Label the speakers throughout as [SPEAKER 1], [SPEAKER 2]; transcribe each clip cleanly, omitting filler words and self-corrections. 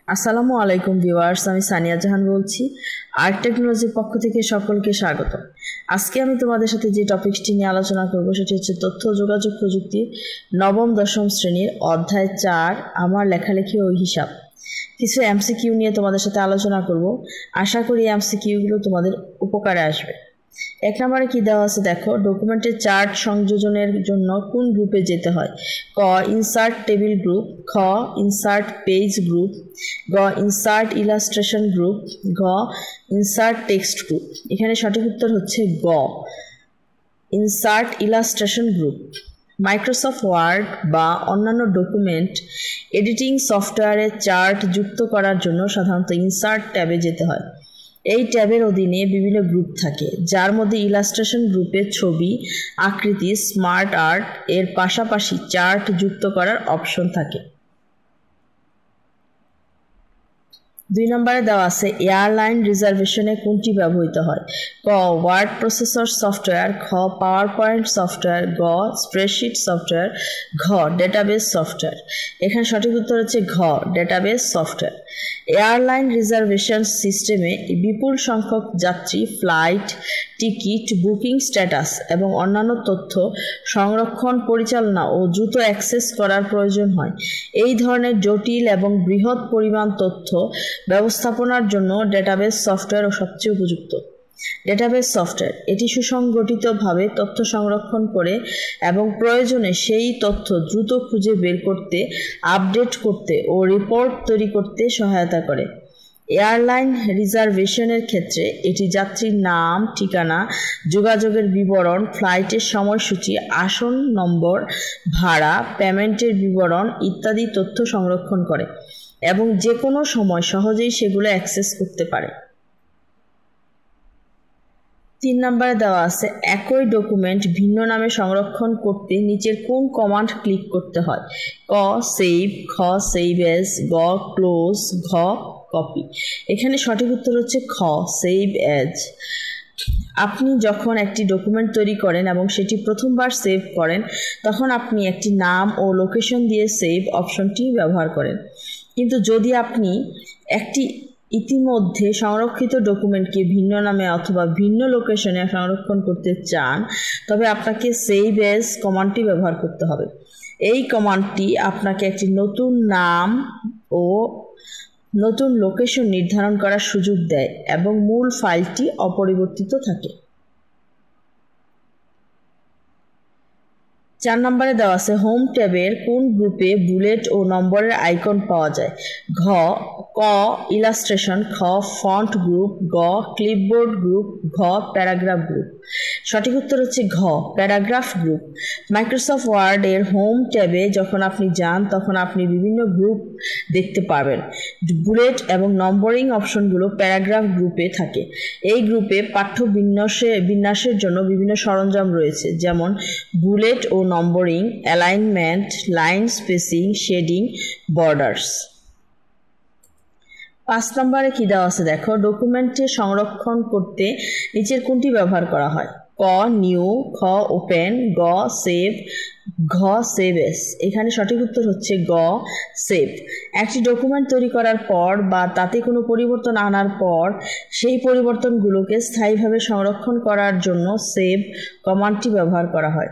[SPEAKER 1] আসসালামু আলাইকুম ভিউয়ার্স, আমি সানিয়া জাহান বলছি। আর্ট টেকনোলজির পক্ষ থেকে সকলকে স্বাগত। আজকে আমি তোমাদের সাথে যে টপিকটি নিয়ে আলোচনা করব সেটি হচ্ছে তথ্য যোগাযোগ প্রযুক্তির নবম দশম শ্রেণীর অধ্যায় 4 আমার লেখালেখি ও হিসাব। কিছু এমসিকিউ নিয়ে তোমাদের সাথে আলোচনা করব। আশা করি এমসিকিউগুলো তোমাদের উপকারে আসবে। 1 নম্বরে কি দেওয়া আছে দেখো, ডকুমেন্টের চার্ট সংযোজনের জন্য কোন গ্রুপে যেতে হয়? ক ইনসার্ট টেবিল গ্রুপ, খ ইনসার্ট পেজ গ্রুপ, গ ইনসার্ট ইলাস্ট্রেশন গ্রুপ, ঘ ইনসার্ট টেক্সট গ্রুপ। এখানে সঠিক উত্তর হচ্ছে গ insert illustration group. Microsoft Word বা অন্যান্য ডকুমেন্ট এডিটিং সফটওয়্যারে চার্ট যুক্ত করার জন্য সাধারণত ইনসার্ট ট্যাবে যেতে হয়। এই ট্যাবের অধীনে বিভিন্ন গ্রুপ থাকে, যার মধ্যে ইলাস্ট্রেশন গ্রুপে ছবি, আকৃতি, স্মার্ট আর্ট এর পাশাপাশি চার্ট যুক্ত করার অপশন থাকে। 2 নম্বরে দেওয়া আছে এয়ারলাইন রিজার্ভেশনে কোনটি ব্যবহৃত হয়? ক ওয়ার্ড প্রসেসর সফটওয়্যার, খ পাওয়ার পয়েন্ট সফটওয়্যার, গ স্প্রেডশিট সফটওয়্যার, ঘ ডেটাবেস সফটওয়্যার। এখানে সঠিক উত্তর হচ্ছে ঘ ডেটাবেস সফটওয়্যার। এয়ারলাইন রিজার্ভেশন সিস্টেমে বিপুল সংখ্যক যাত্রী, ফ্লাইট, টিকিট, বুকিং স্ট্যাটাস এবং অন্যান্য তথ্য সংরক্ষণ, পরিচালনা ও দ্রুত অ্যাক্সেস করার প্রয়োজন হয়। এই ধরনের জটিল এবং বৃহৎ পরিমাণ তথ্য ব্যবস্থাপনার জন্য ডেটাবেস সফটওয়্যার সবচেয়ে উপযুক্ত। ডেটাবেস সফটওয়্যার এটি সুসংগঠিতভাবে তথ্য সংরক্ষণ করে এবং প্রয়োজনে সেই তথ্য দ্রুত খুঁজে বের করতে, আপডেট করতে ও রিপোর্ট তৈরি করতে সহায়তা করে। এয়ারলাইন রিজার্ভেশনের ক্ষেত্রে এটি যাত্রীর নাম, ঠিকানা, যোগাযোগের বিবরণ, ফ্লাইটের সময়সূচি, আসন নম্বর, ভাড়া, পেমেন্টের বিবরণ ইত্যাদি তথ্য সংরক্ষণ করে এবং যে কোনো সময় সহজেই সেগুলো অ্যাক্সেস করতে পারে। 3 নম্বরে দেওয়া আছে একই ডকুমেন্ট ভিন্ন নামে সংরক্ষণ করতে নিচের কোন কমান্ড ক্লিক করতে হয়? ক সেভ, খ সেভ এজ, গ ক্লোজ, ঘ কপি। এখানে সঠিক উত্তর হচ্ছে খ সেভ এজ। আপনি যখন একটি ডকুমেন্ট তৈরি করেন এবং সেটি প্রথমবার সেভ করেন, তখন আপনি একটি নাম ও লোকেশন দিয়ে সেভ অপশনটি ব্যবহার করেন। কিন্তু যদি আপনি একটি ইতিমধ্যে সংরক্ষিত ডকুমেন্টকে ভিন্ন নামে অথবা ভিন্ন লোকেশনে সংরক্ষণ করতে চান, তবে আপনাকে সেভ এজ কমান্ডটি ব্যবহার করতে হবে। এই কমান্ডটি আপনাকে একটি নতুন নাম ও নতুন লোকেশন নির্ধারণ করার সুযোগ দেয় এবং মূল ফাইলটি অপরিবর্তিত থাকে। 4 নম্বরে দেওয়া আছে হোম ট্যাবের কোন গ্রুপে বুলেট ও নম্বরের আইকন পাওয়া যায়? ক ইলাস্ট্রেশন, খ ফন্ট গ্রুপ, গ ক্লিপবোর্ড গ্রুপ, ঘ প্যারাগ্রাফ গ্রুপ। সঠিক উত্তর হচ্ছে ঘ প্যারাগ্রাফ গ্রুপ। মাইক্রোসফট ওয়ার্ডের হোম ট্যাবে যখন আপনি যান, তখন আপনি বিভিন্ন গ্রুপ দেখতে পাবেন। বুলেট এবং নম্বরিং অপশনগুলো প্যারাগ্রাফ গ্রুপে থাকে। এই গ্রুপে পাঠ্য বিন্যাসের জন্য বিভিন্ন সরঞ্জাম রয়েছে, যেমন বুলেট ও numbering, alignment, line spacing, shading, borders. 5 নম্বরে কি দেওয়া আছে দেখো, ডকুমেন্টে সংরক্ষণ করতে নিচের কোনটি ব্যবহার করা হয়? ক নিউ, খ ওপেন, গ সেভ, ঘ সেভ এস। এখানে সঠিক উত্তর হচ্ছে গ সেভ। একটি ডকুমেন্ট তৈরি করার পর বা তাতে কোনো পরিবর্তন আনার পর সেই পরিবর্তনগুলোকে স্থায়ীভাবে সংরক্ষণ করার জন্য সেভ কমান্ডটি ব্যবহার করা হয়।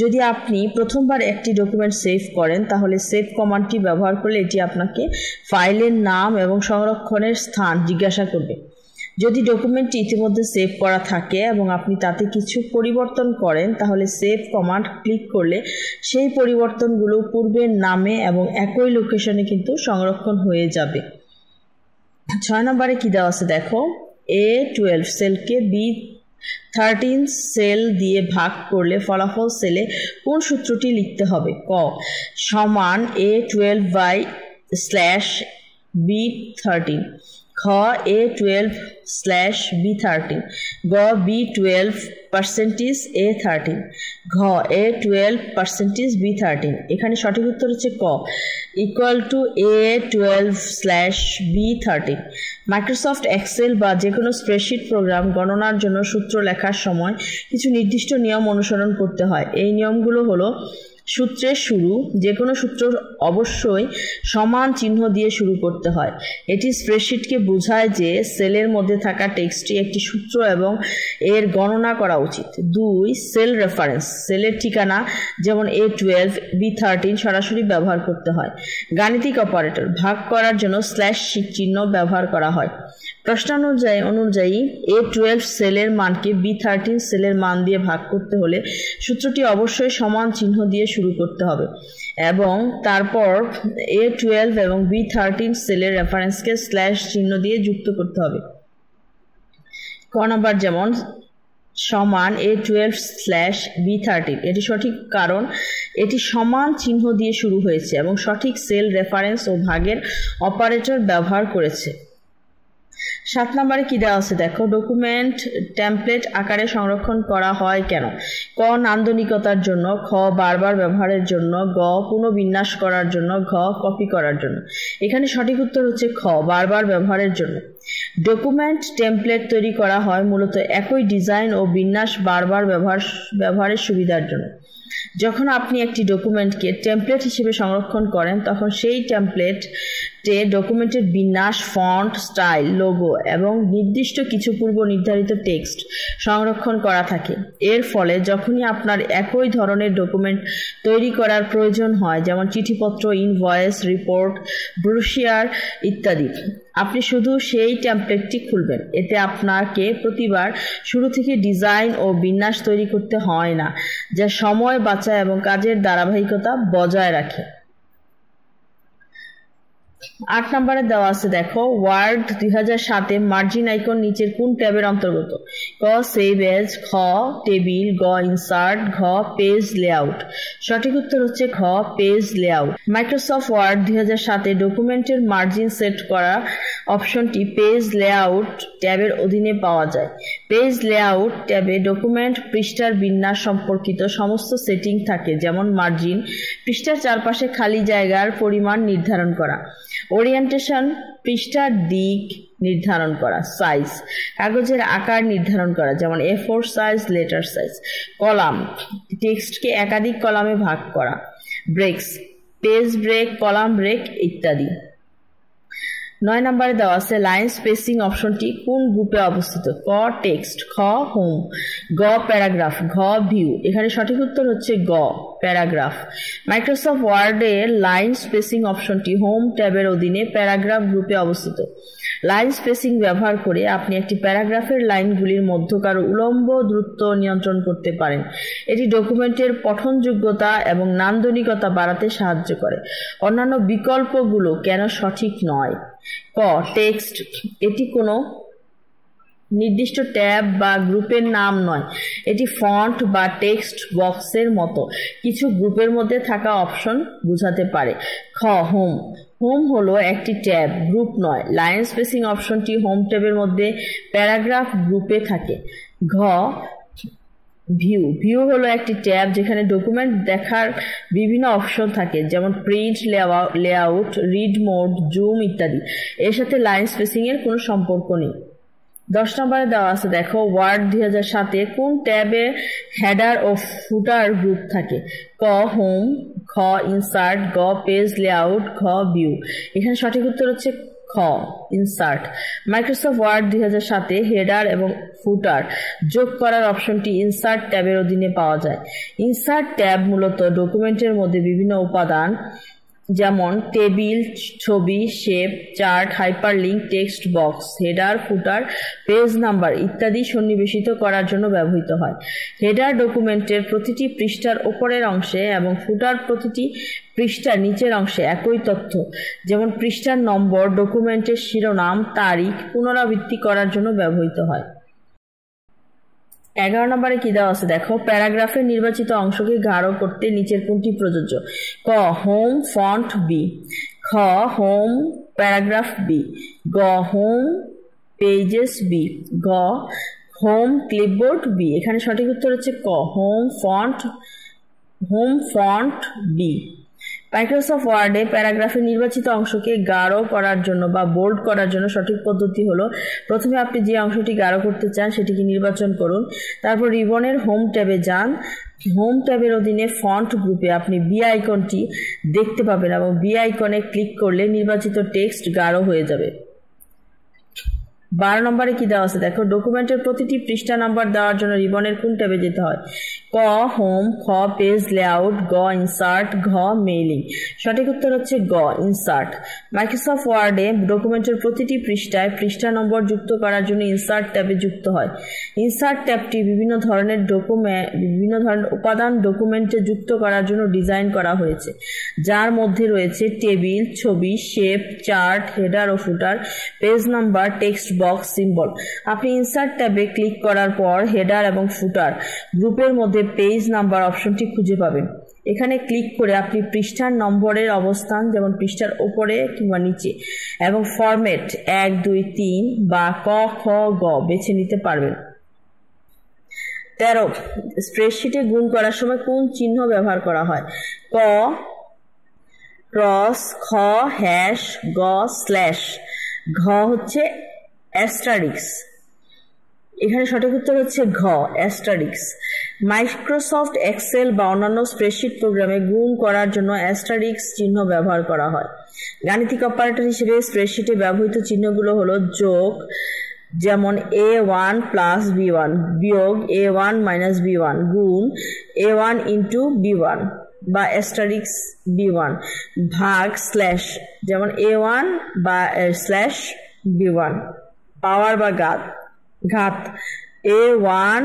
[SPEAKER 1] যদি আপনি প্রথমবার একটি ডকুমেন্ট সেভ করেন, তাহলে সেভ কমান্ডটি ব্যবহার করলে এটি আপনাকে ফাইলের নাম এবং সংরক্ষণের স্থান জিজ্ঞাসা করবে। যদি ডকুমেন্টটি ইতিমধ্যে সেভ করা থাকে এবং আপনি তাতে কিছু পরিবর্তন করেন, তাহলে সেভ কমান্ড ক্লিক করলে সেই পরিবর্তনগুলো পূর্বের নামে এবং একই লোকেশনে কিন্তু সংরক্ষণ হয়ে যাবে। 6 নম্বরে কি দেওয়া আছে দেখো, A12 সেলকে B13 সেল দিয়ে ভাগ করলে ফলাফল সেলে কোন সূত্রটি লিখতে হবে? ক সমান A12/B13, খ A12/B13, গ B12%A13, ঘ A12%B13। এখানে সঠিক উত্তর হচ্ছে ক A12/B13। মাইক্রোসফট এক্সেল বা যে কোনো স্প্রেডশিট প্রোগ্রাম গণনার জন্য সূত্র লেখার সময় কিছু নির্দিষ্ট নিয়ম অনুসরণ করতে হয়। এই নিয়মগুলো হলো সূত্রের শুরু যে কোনো সূত্র অবশ্যই সমান চিহ্ন দিয়ে শুরু করতে হয়। এটি স্প্রেডশিটকে বোঝায় যে সেলের মধ্যে থাকা টেক্সটটি একটি সূত্র এবং এর গণনা করা উচিত। 2. সেল রেফারেন্স, সেলের ঠিকানা যেমন A12 B13 সরাসরি ব্যবহার করতে হয়। গাণিতিক অপারেটর, ভাগ করার জন্য স্ল্যাশ চিহ্ন ব্যবহার করা হয়। প্রশ্নানুযায়ী A12 সেলের মানকে B13 সেলের মান দিয়ে ভাগ করতে হলে সূত্রটি অবশ্যই সমান চিহ্ন দিয়ে শুরু করতে হবে এবং তারপর A12 এবং B13 সেলের রেফারেন্সকে স্ল্যাশ চিহ্ন দিয়ে যুক্ত করতে হবে। ক নম্বর যেমন সমান A12/B13, এটি সঠিক কারণ এটি সমান চিহ্ন দিয়ে শুরু হয়েছে এবং সঠিক সেল রেফারেন্স ও ভাগের অপারেটর ব্যবহার করেছে। 7 নম্বরে কি দেওয়া আছে দেখো, ডকুমেন্ট টেমপ্লেট আকারে সংরক্ষণ করা হয় কেন? ক নান্দনিকতার জন্য, খ বারবার ব্যবহারের জন্য, গ পুনর্বিন্যাস করার জন্য, ঘ কপি করার জন্য। এখানে সঠিক উত্তর হচ্ছে খ বারবার ব্যবহারের জন্য। ডকুমেন্ট টেমপ্লেট তৈরি করা হয় মূলত একই ডিজাইন ও বিন্যাস বারবার ব্যবহারের সুবিধার জন্য। যখন আপনি একটি ডকুমেন্টকে টেমপ্লেট হিসেবে সংরক্ষণ করেন তখন সেই টেমপ্লেটে ডকুমেন্টের বিন্যাস, ফন্ট, স্টাইল, লোগো এবং নির্দিষ্ট কিছু পূর্ব নির্ধারিত টেক্সট সংরক্ষণ করা থাকে। এর ফলে যখনই আপনার একই ধরনের ডকুমেন্ট তৈরি করার প্রয়োজন হয়, যেমন চিঠিপত্র, ইনভয়েস, রিপোর্ট, ব্রোশিয়ার ইত্যাদি, আপনি শুধু সেই টেমপ্লেটটি খুলবেন। এতে আপনাকে প্রতিবার শুরু থেকে ডিজাইন ও বিন্যাস তৈরি করতে হয় না, যা সময় বাঁচায় এবং কাজের ধারাবাহিকতা বজায় রাখে। 8 নম্বরে দেওয়া আছে দেখো, ওয়ার্ড 2007-এ মার্জিন আইকন নিচের কোন ট্যাবের অন্তর্গত? ক সেভ এজ, খ টেবিল, গ ইনসার্ট, ঘ পেজ লেআউট। সঠিক উত্তর হচ্ছে খ পেজ লেআউট। মাইক্রোসফট ওয়ার্ড 2007-এ ডকুমেন্টের মার্জিন সেট করা অপশনটি পেজ লেআউট ট্যাবের অধীনে পাওয়া যায়। পেজ লেআউট ট্যাবে ডকুমেন্ট পৃষ্ঠার বিন্যাস সম্পর্কিত সমস্ত সেটিং থাকে, যেমন মার্জিন, পৃষ্ঠার চারপাশে খালি জায়গার পরিমাণ নির্ধারণ করা, ওরিয়েন্টেশন, পৃষ্ঠার দিক নির্ধারণ করা, সাইজ, কাগজের আকার নির্ধারণ করা, যেমন A4 size, letter size, column, টেক্সটকে একাধিক কলামে ভাগ করা, breaks, page break, column break ইত্যাদি। 9 নম্বরে দেওয়া আছে লাইন স্পেসিং অপশনটি কোন গ্রুপে অবস্থিত? ক টেক্সট, খ হোম, গ প্যারাগ্রাফ, ঘ ভিউ। এখানে সঠিক উত্তর হচ্ছে গ প্যারাগ্রাফ। মাইক্রোসফট ওয়ার্ডের লাইন স্পেসিং অপশনটি হোম ট্যাবের অধীনে প্যারাগ্রাফ গ্রুপে অবস্থিত। লাইন স্পেসিং ব্যবহার করে আপনি একটি প্যারাগ্রাফের লাইনগুলির মধ্যকার উলম্ব দূরত্ব নিয়ন্ত্রণ করতে পারেন। এটি ডকুমেন্টের পঠনযোগ্যতা এবং নান্দনিকতা বাড়াতে সাহায্য করে। অন্যান্য বিকল্পগুলো কেন সঠিক নয়? ক টেক্সট, এটি কোনো নির্দিষ্ট ট্যাব বা গ্রুপের নাম নয়, এটি ফন্ট বা টেক্সট বক্সের মতো কিছু গ্রুপের মধ্যে থাকা অপশন বোঝাতে পারে। খ হোম, হোম হলো একটি ট্যাব, গ্রুপ নয়। লাইন স্পেসিং অপশনটি হোম ট্যাবের মধ্যে প্যারাগ্রাফ গ্রুপে থাকে। ঘ ভিউ, ভিউ হলো একটি ট্যাব যেখানে ডকুমেন্ট দেখার বিভিন্ন অপশন থাকে, যেমন print, layout, read mode, zoom ইত্যাদি। এর সাথে লাইন স্পেসিং এর কোনো সম্পর্ক নেই। 10 নম্বরে দেওয়া আছে দেখো, ওয়ার্ড 2007-এ কোন ট্যাবে হেডার ও ফুটার গ্রুপ থাকে? ক হোম, খ ইনসার্ট, গ পেজ লেআউট, ঘ ভিউ। এখানে সঠিক উত্তর হচ্ছে খ ইনসার্ট। মাইক্রোসফট ওয়ার্ড 2007-এ হেডার এবং ফুটার যোগ করার অপশনটি ইনসার্ট ট্যাবের অধীনে পাওয়া যায়। ইনসার্ট ট্যাব মূলত ডকুমেন্টের মধ্যে বিভিন্ন উপাদান যেমন টেবিল, ছবি, shape, chart, hyperlink, text box, header, footer, page number ইত্যাদি সন্নিবেশিত করার জন্য ব্যবহৃত হয়। হেডার ডকুমেন্টের প্রতিটি পৃষ্ঠার উপরের অংশে এবং ফুটার প্রতিটি পৃষ্ঠার নিচের অংশে একই তথ্য, যেমন পৃষ্ঠার নম্বর, ডকুমেন্টের শিরোনাম, তারিখ পুনরাবৃত্তি করার জন্য ব্যবহৃত হয়। 11 নম্বরে কি দেওয়া আছে দেখো, প্যারাগ্রাফের নির্বাচিত অংশকে গাঢ় করতে নিচের কোনটি প্রযোজ্য? ক হোম ফন্ট বি, খ হোম প্যারাগ্রাফ বি, গ হোম পেজেস বি, ঘ হোম ক্লিপবোর্ড বি। এখানে সঠিক উত্তর হচ্ছে ক হোম ফন্ট বি। মাইক্রোসফট ওয়ার্ডে প্যারাগ্রাফের নির্বাচিত অংশকে গাঢ় করার জন্য বা বোল্ড করার জন্য সঠিক পদ্ধতি হলো প্রথমে আপনি যে অংশটি গাঢ় করতে চান সেটিকে নির্বাচন করুন, তারপর রিবনের হোম ট্যাবে যান। হোম ট্যাবের অধীনে ফন্ট গ্রুপে আপনি বি আইকনটি দেখতে পাবেন এবং বি আইকনে ক্লিক করলে নির্বাচিত টেক্সট গাঢ় হয়ে যাবে। 12 নম্বরে কি দেওয়া আছে দেখো, ডকুমেন্টের প্রতিটি পৃষ্ঠা নাম্বার দেওয়ার জন্য রিবনের কোন ট্যাবে যেতে হয়? ক হোম, খ পেজ লেআউট, গ ইনসার্ট, ঘ মেইলিং। সঠিক উত্তর হচ্ছে গ ইনসার্ট। মাইক্রোসফট ওয়ার্ডে ডকুমেন্টের প্রতিটি পৃষ্ঠায় পৃষ্ঠা নম্বর যুক্ত করার জন্য ইনসার্ট ট্যাবে যুক্ত হয়। ইনসার্ট ট্যাবটি বিভিন্ন ধরনের উপাদান ডকুমেন্টে যুক্ত করার জন্য ডিজাইন করা হয়েছে, যার মধ্যে রয়েছে টেবিল, ছবি, শেপ, চার্ট, হেডার ও footer, page number, text box, symbol. আপনি ইনসার্ট ট্যাবে ক্লিক করার পর হেডার এবং ফুটার গ্রুপের মধ্যে পেজ নাম্বার অপশনটি খুঁজে পাবেন। এখানে ক্লিক করে আপনি পৃষ্ঠার নম্বরের অবস্থান, যেমন পৃষ্ঠার উপরে কিংবা নিচে, এবং ফরম্যাট 1, 2, 3 বা ক, খ, গ বেছে নিতে পারবেন। 13 স্প্রেডশিটে গুণ করার সময় কোন চিহ্ন ব্যবহার করা হয়? ক ক্রস, খ হ্যাশ, গ স্ল্যাশ, ঘ হচ্ছে অ্যাস্টারিক্স। এখানে সঠিক উত্তর হচ্ছে ঘ অ্যাস্টারিক্স। মাইক্রোসফট এক্সেল বা অন্যান্য স্প্রেডশিট প্রোগ্রামে গুণ করার জন্য অ্যাস্টারিক্স চিহ্ন ব্যবহার করা হয়। গাণিতিক অপারেটর হিসেবে স্প্রেডশিটে ব্যবহৃত চিহ্নগুলো হলো যোগ, যেমন A1 প্লাস B1, বিয়োগ A1 মাইনাস B1, গুণ A1 ইন্টু B1 বা অ্যাস্টারিক্স B1, ভাগ স্ল্যাশ, যেমন A1 বা স্ল্যাশ B1, পাওয়ার বা ঘাত A1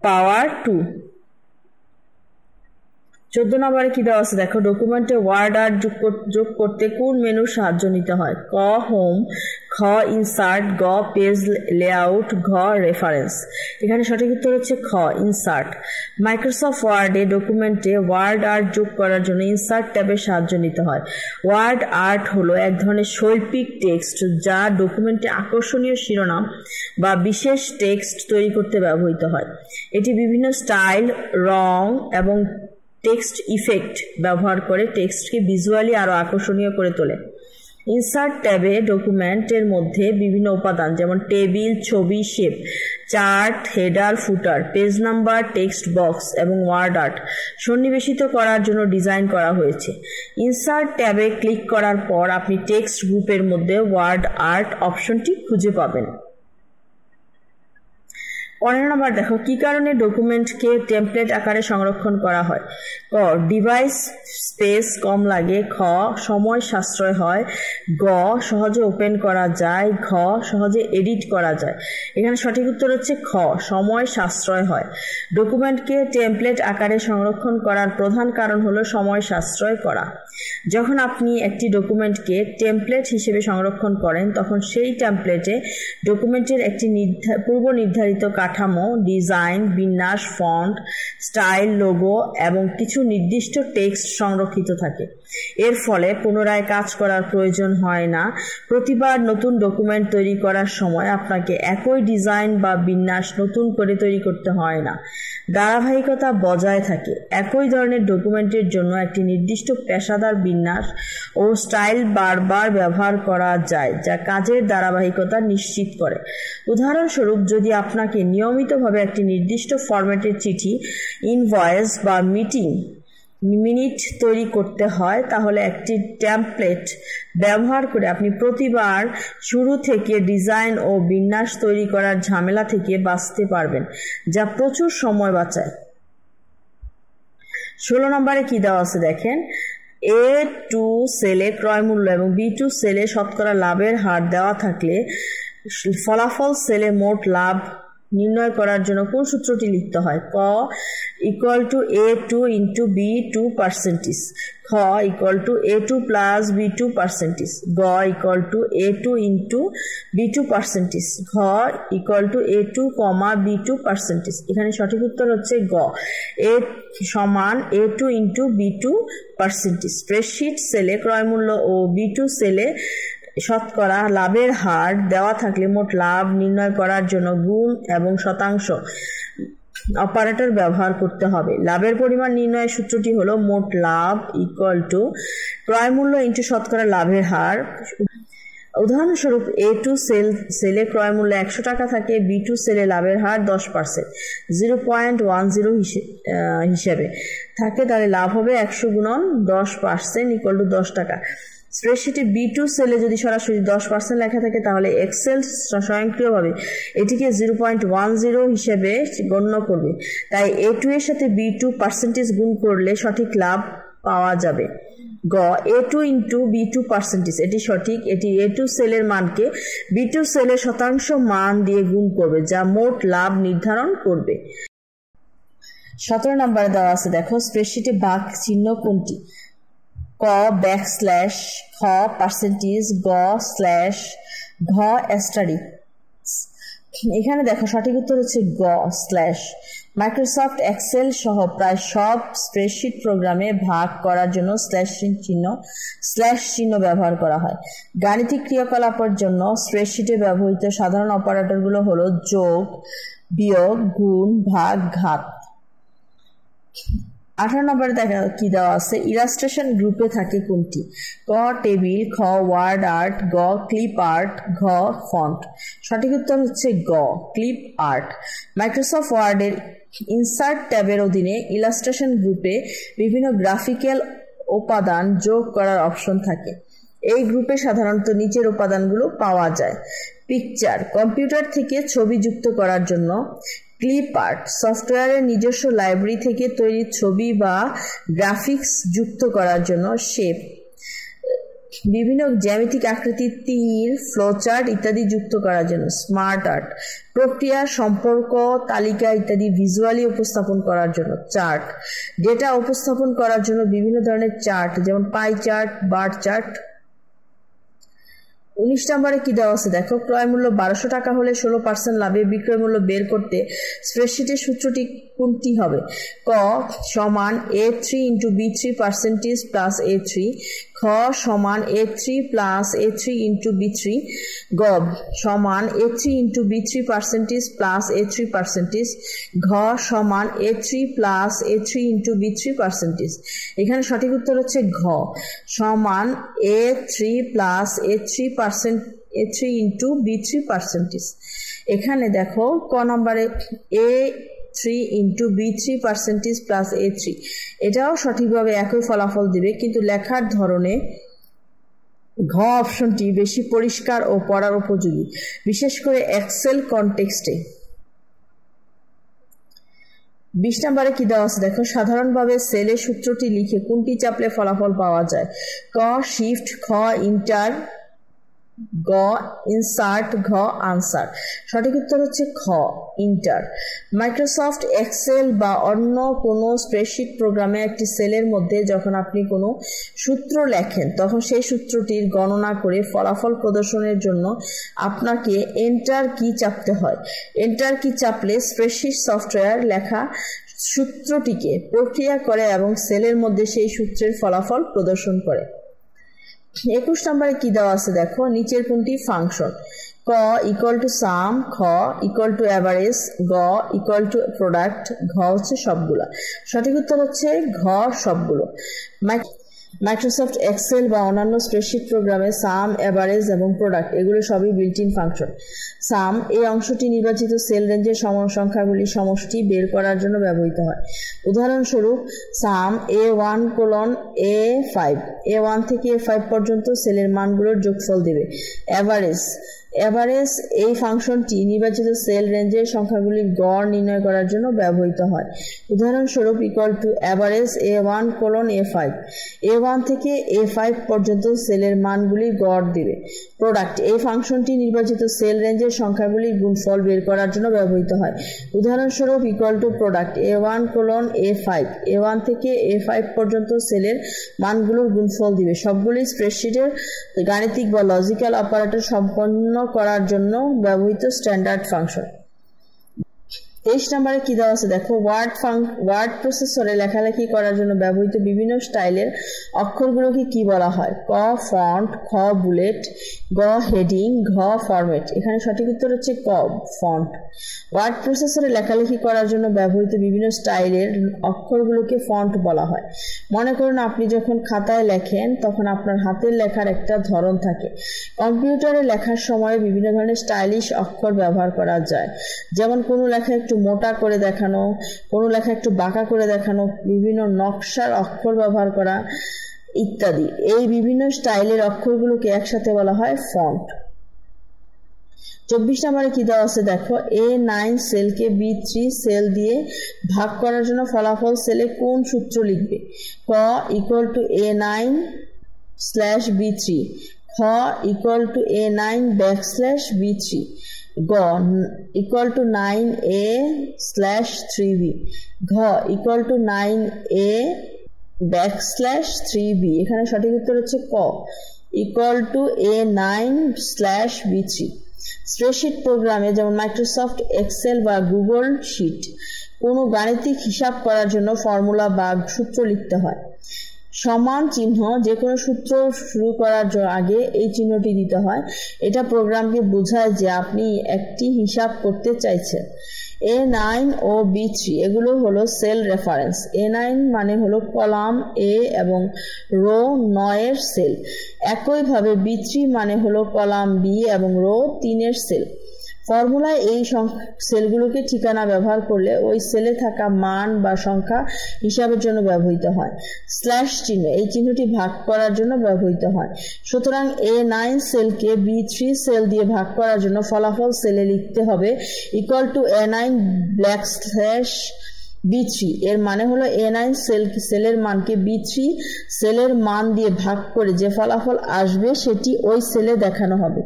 [SPEAKER 1] পাওয়ার 2। 14 নম্বরে কি দেওয়া আছে দেখো, ডকুমেন্টে ওয়ার্ড আর্ট যোগ করতে কোন মেনুর সাহায্য নিতে হয়? ক হোম, খ ইনসার্ট, গ পেজ লেআউট, ঘ রেফারেন্স। এখানে সঠিক উত্তর হচ্ছে খ ইনসার্ট। মাইক্রোসফট ওয়ার্ডে ডকুমেন্টে ওয়ার্ড আর্ট যোগ করার জন্য ইনসার্ট ট্যাবের সাহায্য নিতে হয়। ওয়ার্ড আর্ট হলো এক ধরনের শৈল্পিক টেক্সট যা ডকুমেন্টে আকর্ষণীয় শিরোনাম বা বিশেষ টেক্সট তৈরি করতে ব্যবহৃত হয়। এটি বিভিন্ন স্টাইল, রং এবং টেক্সট ইফেক্ট ব্যবহার করে টেক্সটকে ভিজুয়ালি আরো আকর্ষণীয় করে তোলে। ইনসার্ট ট্যাবে ডকুমেন্টের মধ্যে বিভিন্ন উপাদান, যেমন টেবিল, ছবি, shape, chart, header, footer, page number, text box এবং ওয়ার্ড আর্ট সন্নিবেশিত করার জন্য ডিজাইন করা হয়েছে। ইনসার্ট ট্যাবে ক্লিক করার পর আপনি টেক্সট গ্রুপের মধ্যে ওয়ার্ড আর্ট অপশনটি খুঁজে পাবেন। 15 নম্বর দেখো, কি কারণে ডকুমেন্টকে টেমপ্লেট আকারে সংরক্ষণ করা হয়? ক ডিভাইস স্পেস কম লাগে, খ সময় সাশ্রয় হয়, গ সহজে ওপেন করা যায়, ঘ সহজে এডিট করা যায়। এখানে সঠিক উত্তর হচ্ছে খ সময় সাশ্রয় হয়। ডকুমেন্টকে টেমপ্লেট আকারে সংরক্ষণ করার প্রধান কারণ হলো সময় সাশ্রয় করা। যখন আপনি একটি ডকুমেন্টকে টেমপ্লেট হিসেবে সংরক্ষণ করেন তখন সেই টেমপ্লেটে ডকুমেন্টের একটি পূর্ব নির্ধারিত কাঠামো, ডিজাইন, বিন্যাস, ফন্ট, স্টাইল, লোগো এবং কিছু নির্দিষ্ট টেক্সট সংরক্ষিত থাকে। এর ফলে পুনরায় কাজ করার প্রয়োজন হয় না। প্রতিবার নতুন ডকুমেন্ট তৈরি করার সময় আপনাকে একই ডিজাইন বা বিন্যাস নতুন করে তৈরি করতে হয় না। ধারাবাহিকতা বজায় থাকে। একই ধরনের ডকুমেন্টের জন্য একটি নির্দিষ্ট পেশাদার বিন্যাস ও স্টাইল বারবার ব্যবহার করা যায়, যা কাজের ধারাবাহিকতা নিশ্চিত করে। উদাহরণস্বরূপ, যদি আপনাকে নিয়মিতভাবে একটি নির্দিষ্ট ফরম্যাটের চিঠি, ইনভয়েস বা মিনিট তৈরি করতে হয়, তাহলে একটি টেমপ্লেট ব্যবহার করে আপনি প্রতিবার শুরু থেকে ডিজাইন ও বিন্যাস তৈরি করার ঝামেলা থেকে বাঁচতে পারবেন, যা প্রচুর সময় বাঁচায়। 16 নম্বরে কি দেওয়া আছে দেখেন, A2 সেলে ক্রয় মূল্য এবং B2 সেলে শতকরা লাভের হার দেওয়া থাকলে ফলাফল সেলে মোট লাভ নির্ণয় করার জন্য কোন সূত্রটি লিখতে হয়? ক = A2 × B2 %, খ = A2 + B2 %, গ = A2 × B2 %, ঘ = A2, B2 %। এখানে সঠিক উত্তর হচ্ছে গ A2 × B2 %। স্প্রেডশিট সেলে ক্রয় মূল্য ও B2 সেলে শতকরা লাভের হার দেওয়া থাকলে মোট লাভ নির্ণয় করার জন্য গুণ এবং শতাংশ অপারেটর ব্যবহার করতে হবে। লাভের পরিমাণ নির্ণয়ের সূত্রটি হলো মোট লাভ ইকুয়াল টু ক্রয় মূল্য ইন্টু শতকরা লাভের হার। উদাহরণস্বরূপ A2 সেলে ক্রয় মূল্য 100 টাকা থাকে, B2 সেলে লাভের হার 10% 0.10 হিসেবে থাকে, তাহলে লাভ হবে 100 গুণন 10% ইকুয়াল টু 10 টাকা। স্প্রেডশিটে B2 সেলে যদি সরাসরি 10% লেখা থাকে তাহলে এক্সেল স্বয়ংক্রিয়ভাবে এটিকে 0.10 হিসেবে গণ্য করবে। তাই A2 এর সাথে B2 পার্সেন্টেজ গুণ করলে সঠিক লাভ পাওয়া যাবে। গ A2 ইন্টু B2 পার্সেন্টেজ, এটি সঠিক। এটি A2 সেলের মানকে B2 সেলের শতাংশ মান দিয়ে গুণ করবে, যা মোট লাভ নির্ধারণ করবে। 17 নম্বরে দেওয়া আছে, দেখো স্প্রেডশিটে ভাগ চিহ্ন কোনটি? ক ব্যাকস্ল্যাশ, খ পার্সেন্টেজ, গ স্ল্যাশ, ঘ অ্যাস্টারিস্ক। এখানে দেখো সঠিক উত্তর হচ্ছে গ স্ল্যাশ। মাইক্রোসফট এক্সেল সহ প্রায় সব স্প্রেডশিট প্রোগ্রামে ভাগ করার জন্য স্ল্যাশ চিহ্ন ব্যবহার করা হয়। গাণিতিক ক্রিয়াকলাপের জন্য স্প্রেডশিটে ব্যবহৃত সাধারণ অপারেটরগুলো হলো যোগ, বিয়োগ, গুণ, ভাগ, ঘাত। 18 নম্বরে দেখা কি দেওয়া আছে, ইলাস্ট্রেশন গ্রুপে থাকে কোনটি? ক টেবিল, খ ওয়ার্ড আর্ট, গ ক্লিপ আর্ট, ঘ ফন্ট। সঠিক উত্তর হচ্ছে গ ক্লিপ আর্ট। মাইক্রোসফট ওয়ার্ডের ইনসার্ট ট্যাবের অধীনে ইলাস্ট্রেশন গ্রুপে বিভিন্ন গ্রাফিক্যাল উপাদান যোগ করার অপশন থাকে। এই গ্রুপে সাধারণত নিচের উপাদানগুলো পাওয়া যায়। পিকচার, কম্পিউটার থেকে ছবি যুক্ত করার জন্য। ক্লিপ আর্ট, সফটওয়্যারের নিজস্ব লাইব্রেরি থেকে তৈরি ছবি বা গ্রাফিক্স যুক্ত করার জন্য। শেপ, বিভিন্ন জ্যামিতিক আকৃতির তীর, ফ্লোচার্ট ইত্যাদি যুক্ত করার জন্য। স্মার্ট আর্ট, প্রক্রিয়া, সম্পর্ক, তালিকা ইত্যাদি ভিজুয়ালি উপস্থাপন করার জন্য। চার্ট, ডেটা উপস্থাপন করার জন্য বিভিন্ন ধরনের চার্ট, যেমন পাই চার্ট, বার চার্ট। 19 নম্বরে কি দেওয়া আছে, দেখো ক্রয় মূল্য 1200 টাকা হলে 16% লাভে বিক্রয় মূল্য বের করতে স্প্রেডশিটের সূত্রটি কোনটি হবে? ক সমান A3 into B3 percentage plus A3, খ সমান A3 plus A3 into B3, গ সমান A3 into B3 percentage plus A3 percentage, ঘ সমান A3 plus A3 into B3 percentage. এখানে সঠিক উত্তর হচ্ছে ঘ সমান A3 plus A3 into B3 percentage. এখানে দেখো ক নম্বরে A3 into B3 percentage plus A3, এটাও সঠিকভাবে একই ফলাফল দিবে, কিন্তু লেখার ধরনে ঘ অপশনটি বেশি পরিষ্কার ও পড়ার উপযোগী, বিশেষ করে এক্সেল কনটেক্সটে। 20 নম্বরে কি দেওয়া আছে, দেখো সাধারণভাবে সেলে সূত্রটি লিখে কোনটি চাপলে ফলাফল পাওয়া যায়? ক শিফট, খ ইন্টার, গ ইনসার্ট, ঘ আনসার। সঠিক উত্তর হচ্ছে খ ইন্টার। মাইক্রোসফট এক্সেল বা অন্য কোনো স্প্রেডশিট প্রোগ্রামে একটি সেলের মধ্যে যখন আপনি কোনো সূত্র লেখেন তখন সেই সূত্রটির গণনা করে ফলাফল প্রদর্শনের জন্য আপনাকে এন্টার কি চাপতে হয়। এন্টার কি চাপলে স্প্রেডশিট সফটওয়্যার লেখা সূত্রটিকে প্রক্রিয়া করে এবং সেলের মধ্যে সেই সূত্রের ফলাফল প্রদর্শন করে। 21 নম্বরে কি দেওয়া আছে, দেখো নিচের কোনটি ফাংশন? ক ইকুয়াল টু সাম, খ ইকুয়াল টু অ্যাভারেজ, গ ইকুয়াল টু প্রোডাক্ট, ঘ হচ্ছে সবগুলা। সঠিক উত্তর হচ্ছে ঘ সবগুলো। মাইক্রোসফট এক্সেল বা অন্যান্য স্প্রেডশিট প্রোগ্রামে সাম, অ্যাভারেজ এবং প্রোডাক্ট এগুলো সবই বিল্ট ইন ফাংশন। সাম এই অংশটি নির্বাচিত সেল রেঞ্জের সংখ্যাগুলির সমষ্টি বের করার জন্য ব্যবহৃত হয়। উদাহরণস্বরূপ সাম A1 কোলন A5, A1 থেকে A5 পর্যন্ত সেলের মানগুলোর যোগফল দেবে। অ্যাভারেজ এই ফাংশনটি নির্বাচিত সেল রেঞ্জের সংখ্যাগুলির গড় নির্ণয় করার জন্য ব্যবহৃত হয়। উদাহরণস্বরূপ equal to average A1 colon A5, A1 থেকে A5 পর্যন্ত সেলের মানগুলির গড় দিবে। প্রোডাক্ট এই ফাংশনটি নির্বাচিত সেল রেঞ্জের সংখ্যাগুলির গুণফল বের করার জন্য ব্যবহৃত হয়। উদাহরণস্বরূপ equal to product A1 colon A5, A1 থেকে A5 পর্যন্ত সেলের মানগুলোর গুণফল দিবে। সবগুলি স্প্রেডশিটের গাণিতিক বা লজিক্যাল অপারেটর সম্পন্ন করার জন্য ব্যবহৃত স্ট্যান্ডার্ড ফাংশন। 23 নম্বরে কি দেওয়া আছে দেখো, ওয়ার্ড প্রসেসরে লেখালেখি করার জন্য ব্যবহৃত বিভিন্ন স্টাইলের অক্ষরগুলোকে কি বলা হয়? ক ফন্ট, খ বুলেট, গ হেডিং, ঘ ফরম্যাট। এখানে সঠিক উত্তর হচ্ছে ক ফন্ট। ওয়ার্ড প্রসেসরে লেখালেখি করার জন্য ব্যবহৃত বিভিন্ন স্টাইলের অক্ষরগুলোকে ফন্ট বলা হয়। মনে করুন আপনি যখন খাতায় লেখেন তখন আপনার হাতের লেখার একটা ধরন থাকে। কম্পিউটারে লেখার সময় বিভিন্ন ধরনের স্টাইলিশ অক্ষর ব্যবহার করা যায়, যেমন কোনো লেখা একটু মোটা করে দেখানো, কোনো লেখা একটু বাঁকা করে দেখানো, বিভিন্ন নকশার অক্ষর ব্যবহার করা ইত্যাদি। এই বিভিন্ন স্টাইলের অক্ষরগুলোকে একসাথে বলা হয় ফন্ট। 24 নম্বরে কি দেওয়া আছে দেখো, A9 সেলকে B3 সেল দিয়ে ভাগ করার জন্য ফলাফল সেলে কোন সূত্র লিখবে? ক = A9/B3, খ = A9/B3, গ = 9A/3B, ঘ = 9A/3B। এখানে সঠিক উত্তর হচ্ছে ক = A9/B3। স্প্রেডশিট প্রোগ্রামে যেমন মাইক্রোসফট এক্সেল বা গুগল শিট কোনো গাণিতিক হিসাব করার জন্য ফর্মুলা বা সূত্র লিখতে হয়। সমান চিহ্ন যে কোনো সূত্র শুরু করার আগে এই চিহ্নটি দিতে হয়। এটা প্রোগ্রামকে বোঝায় যে আপনি একটি হিসাব করতে চাইছেন। A9 ও B3 এগুলো হলো সেল রেফারেন্স। A9 মানে হলো কলাম A এবং রো 9 এর সেল। একইভাবে B3 মানে হলো কলাম B এবং রো 3 এর সেল। ফর্মুলায় এই সেলগুলোকে ঠিকানা ব্যবহার করলে ওই সেলে থাকা মান বা সংখ্যা হিসাবের জন্য ব্যবহৃত হয়। স্ল্যাশ চিহ্ন এই চিহ্নটি ভাগ করার জন্য ব্যবহৃত হয়। সুতরাং A9 সেলকে B3 সেল দিয়ে ভাগ করার জন্য ফলাফল সেলে লিখতে হবে =A9/B3। এর মানে হলো A9 সেলের মানকে B3 সেলের মান দিয়ে ভাগ করে যে ফলাফল আসবে সেটি ওই সেলে দেখানো হবে।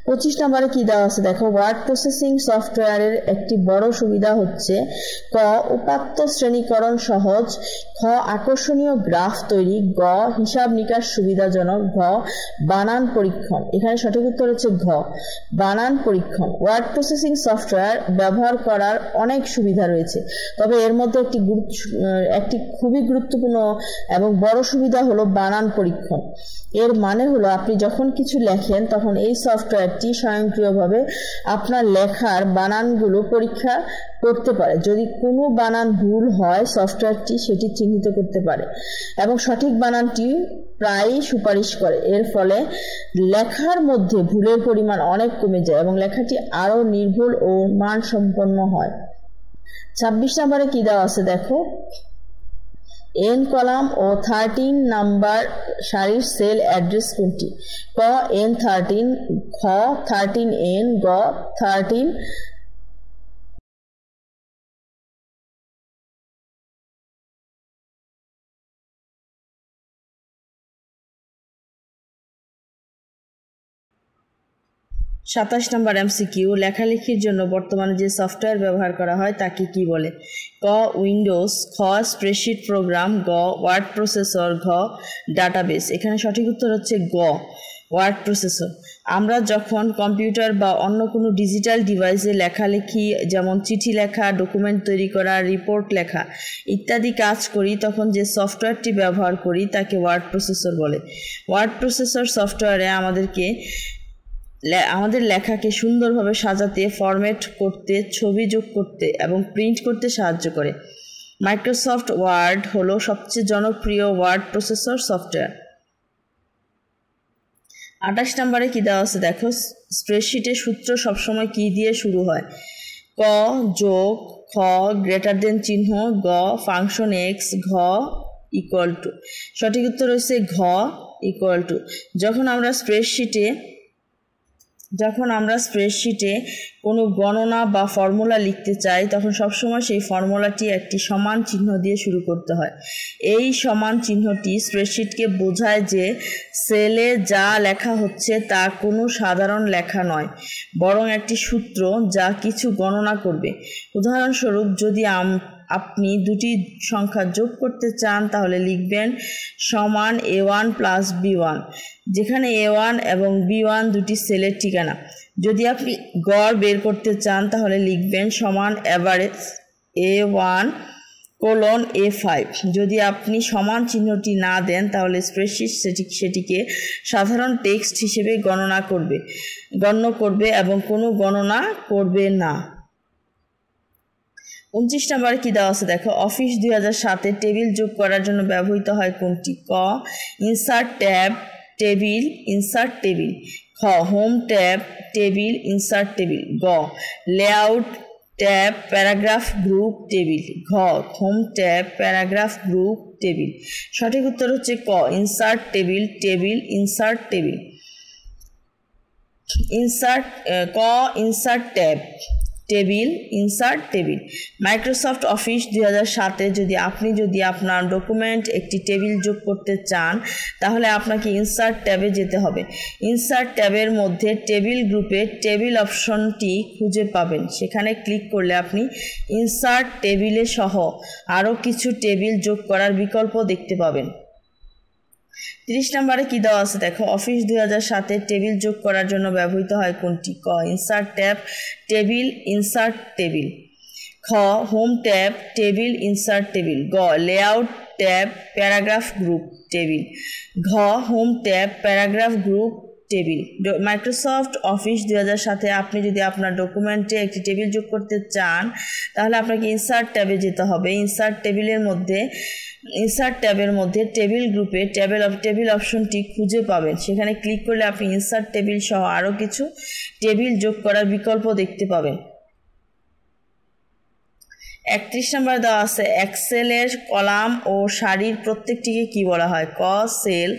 [SPEAKER 1] 25 নম্বরে কি দেওয়া আছে দেখো, ওয়ার্ড প্রসেসিং সফটওয়্যারের একটি বড় সুবিধা হচ্ছে ক উপাত্ত শ্রেণীকরণ সহজ, খ আকর্ষণীয় গ্রাফ তৈরি, গ হিসাব নিকাশ সুবিধাজনক, ঘ বানান পরীক্ষণ। এখানে সঠিক উত্তর হচ্ছে ঘ বানান পরীক্ষণ। ওয়ার্ড প্রসেসিং সফটওয়্যার ব্যবহার করার অনেক সুবিধা রয়েছে, তবে এর মধ্যে একটি খুবই গুরুত্বপূর্ণ এবং বড় সুবিধা হলো বানান পরীক্ষণ। এর মানে হলো আপনি যখন কিছু লেখেন তখন এই সফটওয়্যারটি স্বয়ংক্রিয়ভাবে আপনার লেখার বানানগুলো পরীক্ষা করতে পারে। যদি কোনো বানান ভুল হয় সফটওয়্যারটি সেটি চিহ্নিত করতে পারে এবং সঠিক বানানটি প্রায়ই সুপারিশ করে। এর ফলে লেখার মধ্যে ভুলের পরিমাণ অনেক কমে যায় এবং লেখাটি আরও নির্ভুল ও মানসম্পন্ন হয়। 26 নম্বরে কি দেওয়া আছে দেখো, n কলাম ও 13 নাম্বার সারির সেল অ্যাড্রেস কোনটি? ক N13, খ 13N, গ 13। 27 নম্বর MCQ, লেখালেখির জন্য বর্তমানে যে সফটওয়্যার ব্যবহার করা হয় তাকে কি বলে? ক উইন্ডোজ, খ স্প্রেডশিট প্রোগ্রাম, গ ওয়ার্ড প্রসেসর, ঘ ডাটাবেস। এখানে সঠিক উত্তর হচ্ছে গ ওয়ার্ড প্রসেসর। আমরা যখন কম্পিউটার বা অন্য কোনো ডিজিটাল ডিভাইসে লেখালেখি যেমন চিঠি লেখা, ডকুমেন্ট তৈরি করা, রিপোর্ট লেখা ইত্যাদি কাজ করি তখন যে সফটওয়্যারটি ব্যবহার করি তাকে ওয়ার্ড প্রসেসর বলে। ওয়ার্ড প্রসেসর সফটওয়্যারে আমাদের লেখাকে সুন্দরভাবে সাজাতে, ফরম্যাট করতে, ছবি যোগ করতে এবং প্রিন্ট করতে সাহায্য করে। মাইক্রোসফট ওয়ার্ড হলো সবচেয়ে জনপ্রিয় ওয়ার্ড প্রসেসর সফটওয়্যার। 28 নম্বরে কি দেওয়া আছে দেখো, স্প্রেডশিটের সূত্র সবসময় কি দিয়ে শুরু হয়? ক যোগ, খ গ্রেটার দেন চিহ্ন, গ ফাংশন এক্স, ঘ ইকুয়াল টু। সঠিক উত্তর হচ্ছে ঘ ইকুয়াল টু। যখন আমরা স্প্রেডশিটে কোনো গণনা বা ফর্মুলা লিখতে চাই তখন সবসময় সেই ফর্মুলাটি একটি সমান চিহ্ন দিয়ে শুরু করতে হয়। এই সমান চিহ্নটি স্প্রেডশিটকে বোঝায় যে সেলে যা লেখা হচ্ছে তা কোনো সাধারণ লেখা নয়, বরং একটি সূত্র যা কিছু গণনা করবে। উদাহরণস্বরূপ, যদি আপনি দুটি সংখ্যা যোগ করতে চান তাহলে লিখবেন সমান a1 প্লাস b1, যেখানে a1 এবং b1 দুটি সেলের ঠিকানা। যদি আপনি গড় বের করতে চান তাহলে লিখবেন সমান অ্যাভারেজ a1 কোলন a5। যদি আপনি সমান চিহ্নটি না দেন তাহলে স্প্রেডশিট সেটিকে সাধারণ টেক্সট হিসেবে গণ্য করবে এবং কোনো গণনা করবে না। 29 নম্বরে কি দেওয়া আছে দেখো, অফিস 2007 টেবিল যোগ করার জন্য ব্যবহৃত হয় কোনটি? ক insert tab table insert table, খ home tab table insert table, গ layout tab paragraph group table, ঘ home tab paragraph group table. সঠিক উত্তর হচ্ছে ক insert table table insert table. Insert tab table insert table. Microsoft Office 2007 যদি আপনার document একটি টেবিল যোগ করতে চান তাহলে আপনাকে ইনসার্ট ট্যাবে যেতে হবে। ইনসার্ট ট্যাবের মধ্যে টেবিল গ্রুপে টেবিল অপশনটি খুঁজে পাবেন, সেখানে ক্লিক করলে আপনি ইনসার্ট টেবিলে সহ আরও কিছু টেবিল যোগ করার বিকল্প দেখতে পাবেন। 30 নম্বরে কি দেওয়া আছে দেখো, অফিস 2007 টেবিল যোগ করার জন্য ব্যবহৃত হয় কোনটি? ক insert tab table insert table, খ home tab table insert table, গ layout tab paragraph group table, ঘ home tab paragraph group table. Microsoft Office 2007 আপনি যদি আপনার ডকুমেন্টে একটি টেবিল যোগ করতে চান তাহলে আপনাকে ইনসার্ট ট্যাবে যেতে হবে। ইনসার্ট ট্যাবের মধ্যে টেবিল গ্রুপে টেবিল অপশনটি খুঁজে পাবেন, সেখানে ক্লিক করলে আপনি ইনসার্ট টেবিল সহ আরও কিছু টেবিল যোগ করার বিকল্প দেখতে পাবেন। 31 নম্বর দেওয়া আছে, এক্সেলের কলাম ও সারির প্রত্যেকটিকে কি বলা হয়? ক সেল,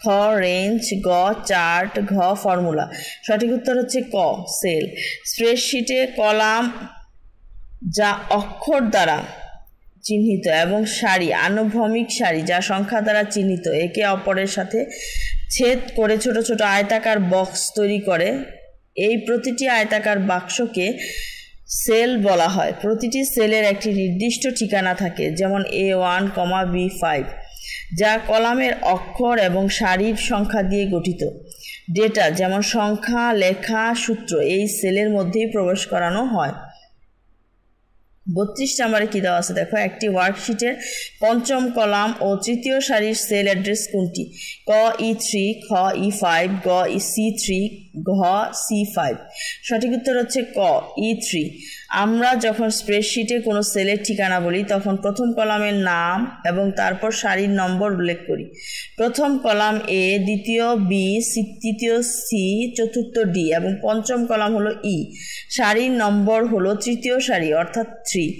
[SPEAKER 1] খ রেঞ্জ, গ চার্ট, ঘ ফর্মুলা। সঠিক উত্তর হচ্ছে ক সেল। স্প্রেডশিটে কলাম যা অক্ষর দ্বারা চিহ্নিত এবং সারি আনুভূমিক সারি যা সংখ্যা দ্বারা চিহ্নিত একে অপরের সাথে ছেদ করে ছোট ছোট আয়তাকার বক্স তৈরি করে। এই প্রতিটি আয়তাকার বাক্সকে সেল বলা হয়। প্রতিটি সেলের একটি নির্দিষ্ট ঠিকানা থাকে, যেমন A1, B5, যা কলামের অক্ষর এবং সারির সংখ্যা দিয়ে গঠিত। ডেটা যেমন সংখ্যা, লেখা, সূত্র এই সেলের মধ্যেই প্রবেশ করানো হয়। 32 নম্বরে কি দেওয়া আছে দেখো, একটি ওয়ার্কশিটের পঞ্চম কলাম ও তৃতীয় সারির সেল অ্যাড্রেস কোনটি? ক E3, খ E5, গ C3, ঘ C5। সঠিক উত্তর হচ্ছে ক E3। আমরা যখন স্প্রেডশিটে কোনো সেলের ঠিকানা বলি তখন প্রথম কলামের নাম এবং তারপর সারির নম্বর উল্লেখ করি। প্রথম কলাম A, দ্বিতীয় B, তৃতীয় C, চতুর্থ D এবং পঞ্চম কলাম হলো E। সারির নম্বর হলো তৃতীয় সারি অর্থাৎ 3,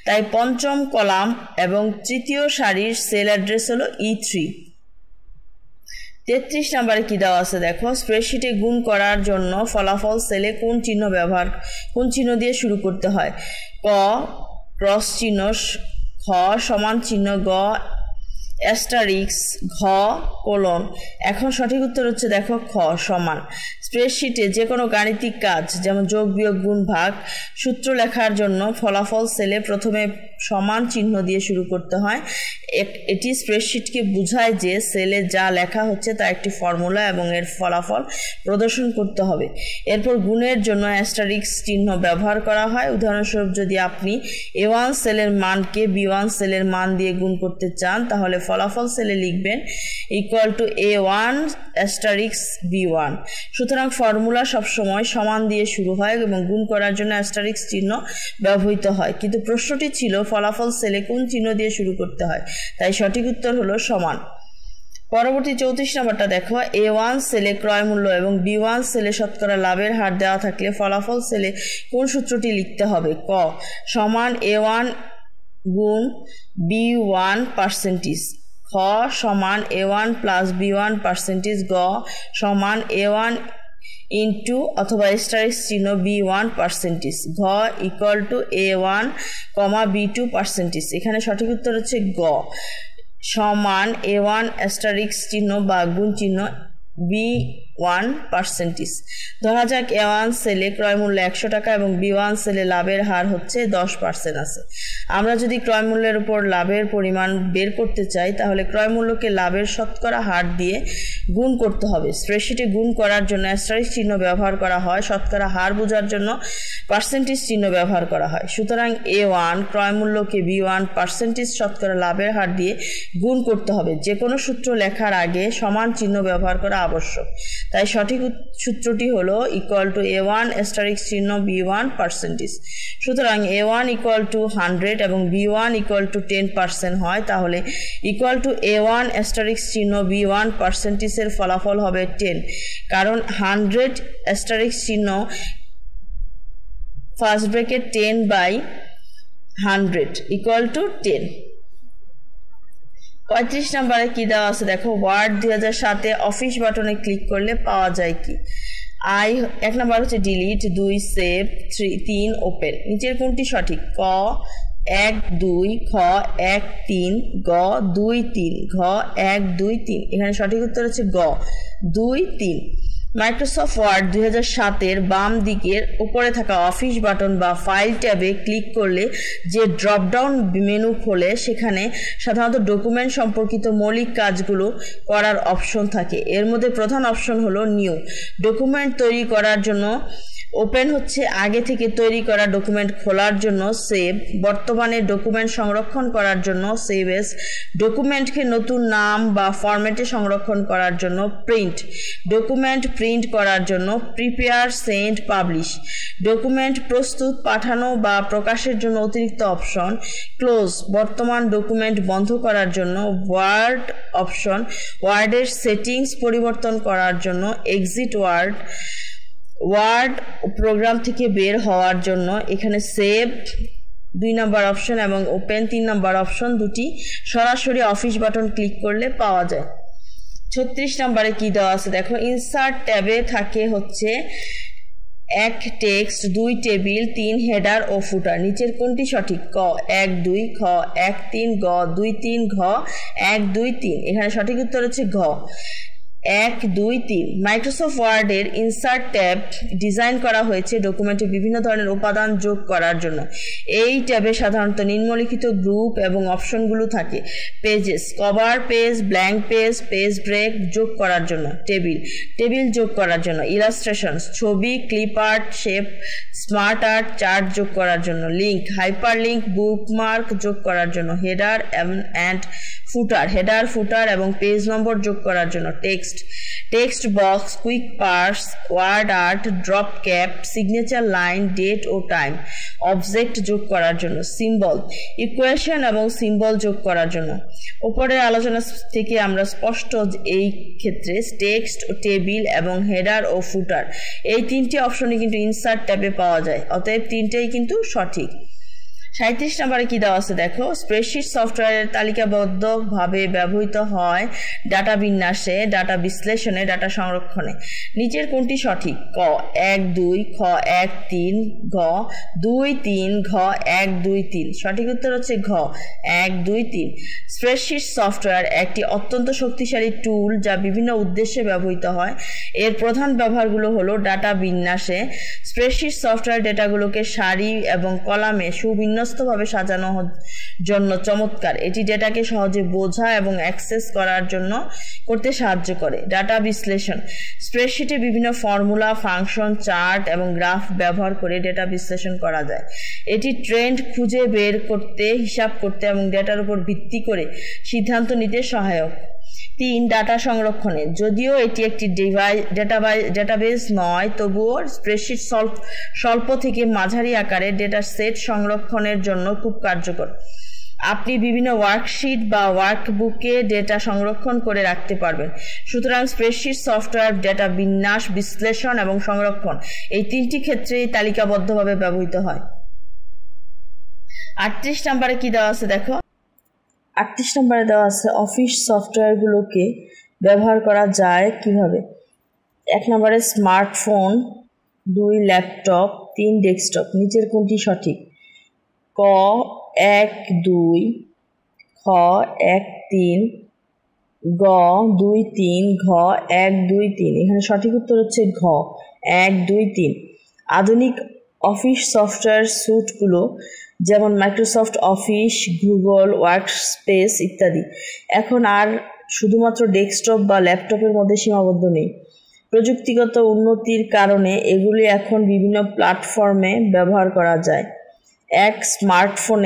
[SPEAKER 1] তাই পঞ্চম কলাম এবং তৃতীয় সারির সেল অ্যাড্রেস হলো E3। 33 নম্বরে কি দেওয়া আছে দেখো, স্প্রেডশিটে গুণ করার জন্য ফলাফল সেলে কোন চিহ্ন দিয়ে শুরু করতে হয়? ক ক্রস চিহ্ন, খ সমান চিহ্ন, গ অ্যাস্টারিক্স, ঘ কোলন। এখন সঠিক উত্তর হচ্ছে দেখো খ সমান। স্প্রেডশিটে যে কোনো গাণিতিক কাজ যেমন যোগ বিয়োগ গুণ ভাগ সূত্র লেখার জন্য ফলাফল সেলে প্রথমে সমান চিহ্ন দিয়ে শুরু করতে হয়। এটি স্প্রেডশিটকে বোঝায় যে সেলে যা লেখা হচ্ছে তা একটি ফর্মুলা এবং এর ফলাফল প্রদর্শন করতে হবে। এরপর গুণের জন্য অ্যাস্টারিক্স চিহ্ন ব্যবহার করা হয়। উদাহরণস্বরূপ যদি আপনি A1 সেলের মানকে B1 সেলের মান দিয়ে গুণ করতে চান তাহলে ফলাফল সেলে লিখবেন equal to A1 asterisk B1। সুতরাং ফর্মুলা সবসময় সমান দিয়ে শুরু হয় এবং গুণ করার জন্য অ্যাস্টারিক্স চিহ্ন ব্যবহৃত হয়, কিন্তু প্রশ্নটি ছিল ফলাফল সেলে কোন চিহ্ন দিয়ে শুরু করতে হয়, তাই সঠিক উত্তর হলো সমান। পরবর্তী 34 নম্বরটা দেখো, A1 সেলে ক্রয় মূল্য এবং B1 সেলে শতকরা লাভের হার দেওয়া থাকলে ফলাফল সেলে কোন সূত্রটি লিখতে হবে? ক সমান A1 গুণ B1 পার্সেন্টেজ, খ সমান A1 প্লাস B1 পার্সেন্টেজ, গ সমান A1 ইন্টু অথবা অ্যাস্টারিক্স চিহ্ন B1 পার্সেন্টেজ, ঘ equal to A1, B2 percentage. এখানে সঠিক উত্তর হচ্ছে গ সমান A1 অ্যাস্টারিক্স চিহ্ন বা গুণ চিহ্ন 1%। ধরা যাক A1 সেলে ক্রয় মূল্য 100 টাকা এবং B1 সেলে লাভের হার হচ্ছে 10% আছে। আমরা যদি ক্রয় মূল্যের উপর লাভের পরিমাণ বের করতে চাই তাহলে ক্রয় মূল্যকে লাভের শতকরা হার দিয়ে গুণ করতে হবে। স্প্রেডশিটে গুণ করার জন্য অ্যাস্টারিস্ক চিহ্ন ব্যবহার করা হয়, শতকরা হার বোঝার জন্য পার্সেন্টেজ চিহ্ন ব্যবহার করা হয়। সুতরাং A1 ক্রয় মূল্যকে B1% শতকরা লাভের হার দিয়ে গুণ করতে হবে। যে কোনো সূত্র লেখার আগে সমান চিহ্ন ব্যবহার করা আবশ্যক। তাই সঠিক সূত্রটি হলো =A1 asterisk চিহ্ন B1%। সুতরাং A1 100 এবং B1 10% হয়, তাহলে A1 asterisk চিহ্ন B1% এর ফলাফল হবে 10, কারণ 100 asterisk চিহ্ন ফার্স্ট ব্র্যাকেট 10/100 =10। 35 নম্বরে কি দেওয়া আছে দেখো, ওয়ার্ড 2007 অফিস বাটনে ক্লিক করলে পাওয়া যায় কি? 1 নম্বর হচ্ছে ডিলিট, 2 সেভ, 3 ওপেন। নিচের কোনটি সঠিক? ক 1 2, খ 1 3, গ 2 3, ঘ 1 2 3। এখানে সঠিক উত্তর হচ্ছে গ 2 3। মাইক্রোসফট ওয়ার্ড 2007 বাম দিকের উপরে থাকা অফিস বাটন বা ফাইল ট্যাবে ক্লিক করলে যে ড্রপডাউন মেনু খোলে সেখানে সাধারণত ডকুমেন্ট সম্পর্কিত মৌলিক কাজগুলো করার অপশন থাকে। এর মধ্যে প্রধান অপশন হলো নিউ। ডকুমেন্ট তৈরি করার জন্য ওপেন হচ্ছে আগে থেকে তৈরি করা ডকুমেন্ট খোলার জন্য, সেভ বর্তমানে ডকুমেন্ট সংরক্ষণ করার জন্য, সেভ এস ডকুমেন্টকে নতুন নাম বা ফরম্যাটে সংরক্ষণ করার জন্য, প্রিন্ট ডকুমেন্ট প্রিন্ট করার জন্য, প্রিপেয়ার, সেন্ড, পাবলিশ ডকুমেন্ট প্রস্তুত, পাঠানো বা প্রকাশের জন্য অতিরিক্ত অপশন, ক্লোজ বর্তমান ডকুমেন্ট বন্ধ করার জন্য, ওয়ার্ড অপশন ওয়ার্ডের সেটিংস পরিবর্তন করার জন্য, এক্সিট ওয়ার্ড প্রোগ্রাম থেকে বের হওয়ার জন্য। এখানে সেভ 2 নম্বর অপশন এবং ওপেন 3 নম্বর অপশন দুটি সরাসরি অফিস বাটন ক্লিক করলে পাওয়া যায়। 36 নম্বরে কি দেওয়া আছে দেখো, ইনসার্ট ট্যাবে থাকে হচ্ছে 1 টেক্সট, 2 টেবিল, 3 হেডার ও ফুটার। নিচের কোনটি সঠিক? ক 1 2, খ 1 3, গ 2 3, ঘ 1 2 3। এখানে সঠিক উত্তর হচ্ছে ঘ 1 2 3। মাইক্রোসফট ওয়ার্ডের ইনসার্ট ট্যাব ডিজাইন করা হয়েছে ডকুমেন্টে বিভিন্ন ধরনের উপাদান যোগ করার জন্য। এই ট্যাবে সাধারণত নিম্নলিখিত গ্রুপ এবং অপশনগুলো থাকে: pages, cover page, blank page, page break যোগ করার জন্য, টেবিল যোগ করার জন্য, ইলাস্ট্রেশনস ছবি, clip art, shape, smart art, chart যোগ করার জন্য, লিঙ্ক, হাইপারলিঙ্ক, বুকমার্ক যোগ করার জন্য, header and footer, header, footer এবং পেজ নম্বর যোগ করার জন্য, text box, quick parts, word art, drop cap, signature line, date ও টাইম, অবজেক্ট যোগ করার জন্য, সিম্বল, ইকুয়েশন এবং সিম্বল যোগ করার জন্য। উপরের আলোচনা থেকে আমরা স্পষ্ট এই ক্ষেত্রে টেক্সট, টেবিল এবং হেডার ও ফুটার এই 3টি অপশনই কিন্তু ইনসার্ট ট্যাবে পাওয়া যায়, অতএব 3টেই কিন্তু সঠিক। 37 নম্বরে কি দেওয়া আছে দেখো, স্প্রেডশিট সফটওয়্যারের তালিকাবদ্ধভাবে ব্যবহৃত হয় ডাটা বিন্যাসে, ডাটা বিশ্লেষণে, ডাটা সংরক্ষণে। নিচের কোনটি সঠিক? ক 1 2, খ 1 3, ঘ 2 3, ঘ 1 2 3। সঠিক উত্তর হচ্ছে ঘ 1 2 3। স্প্রেডশিট সফটওয়্যার একটি অত্যন্ত শক্তিশালী টুল যা বিভিন্ন উদ্দেশ্যে ব্যবহৃত হয়। এর প্রধান ব্যবহারগুলো হলো ডাটা বিন্যাসে। স্প্রেডশিট সফটওয়্যার ডেটাগুলোকে সারি এবং কলামে সুবিন্যস্তভাবে সাজানোর জন্য চমৎকার। এটি ডেটাকে সহজে বোঝা এবং অ্যাক্সেস করতে সাহায্য করে। ডাটা বিশ্লেষণ, স্প্রেডশিটে বিভিন্ন ফর্মুলা, ফাংশন, চার্ট এবং গ্রাফ ব্যবহার করে ডেটা বিশ্লেষণ করা যায়। এটি ট্রেন্ড খুঁজে বের করতে, হিসাব করতে এবং ডেটার উপর ভিত্তি করে সিদ্ধান্ত নিতে সহায়ক। 3 ডাটা সংরক্ষণে, যদিও এটি একটি ডেটাবেস নয়, তবুও স্প্রেডশিট স্বল্প থেকে মাঝারি আকারে ডেটা সেট সংরক্ষণের জন্য খুব কার্যকর। আপনি বিভিন্ন ওয়ার্কশিট বা ওয়ার্কবুকে ডেটা সংরক্ষণ করে রাখতে পারবেন। সুতরাং স্প্রেডশিট সফটওয়্যার ডেটা বিন্যাস, বিশ্লেষণ এবং সংরক্ষণ এই 3টি ক্ষেত্রেই তালিকাবদ্ধভাবে ব্যবহৃত হয়। 38 নম্বরে কি দেওয়া আছে দেখো, 38 নম্বরে দেওয়া আছে অফিস সফটওয়্যারগুলোকে ব্যবহার করা যায় কিভাবে। 1 নম্বরে স্মার্টফোন, 2 ল্যাপটপ, 3 ডেস্কটপ। নিচের কোনটি সঠিক? ক 1 2, খ 1 3, গ 2 3, ঘ 1 2 3। এখানে সঠিক উত্তর হচ্ছে ঘ 1 2 3। আধুনিক অফিস সফটওয়্যার স্যুটগুলো যেমন মাইক্রোসফট অফিস, গুগল ওয়ার্কস্পেস ইত্যাদি এখন আর শুধুমাত্র ডেস্কটপ বা ল্যাপটপের মধ্যে সীমাবদ্ধ নেই। প্রযুক্তিগত উন্নতির কারণে এগুলি এখন বিভিন্ন প্ল্যাটফর্মে ব্যবহার করা যায়। এক স্মার্টফোন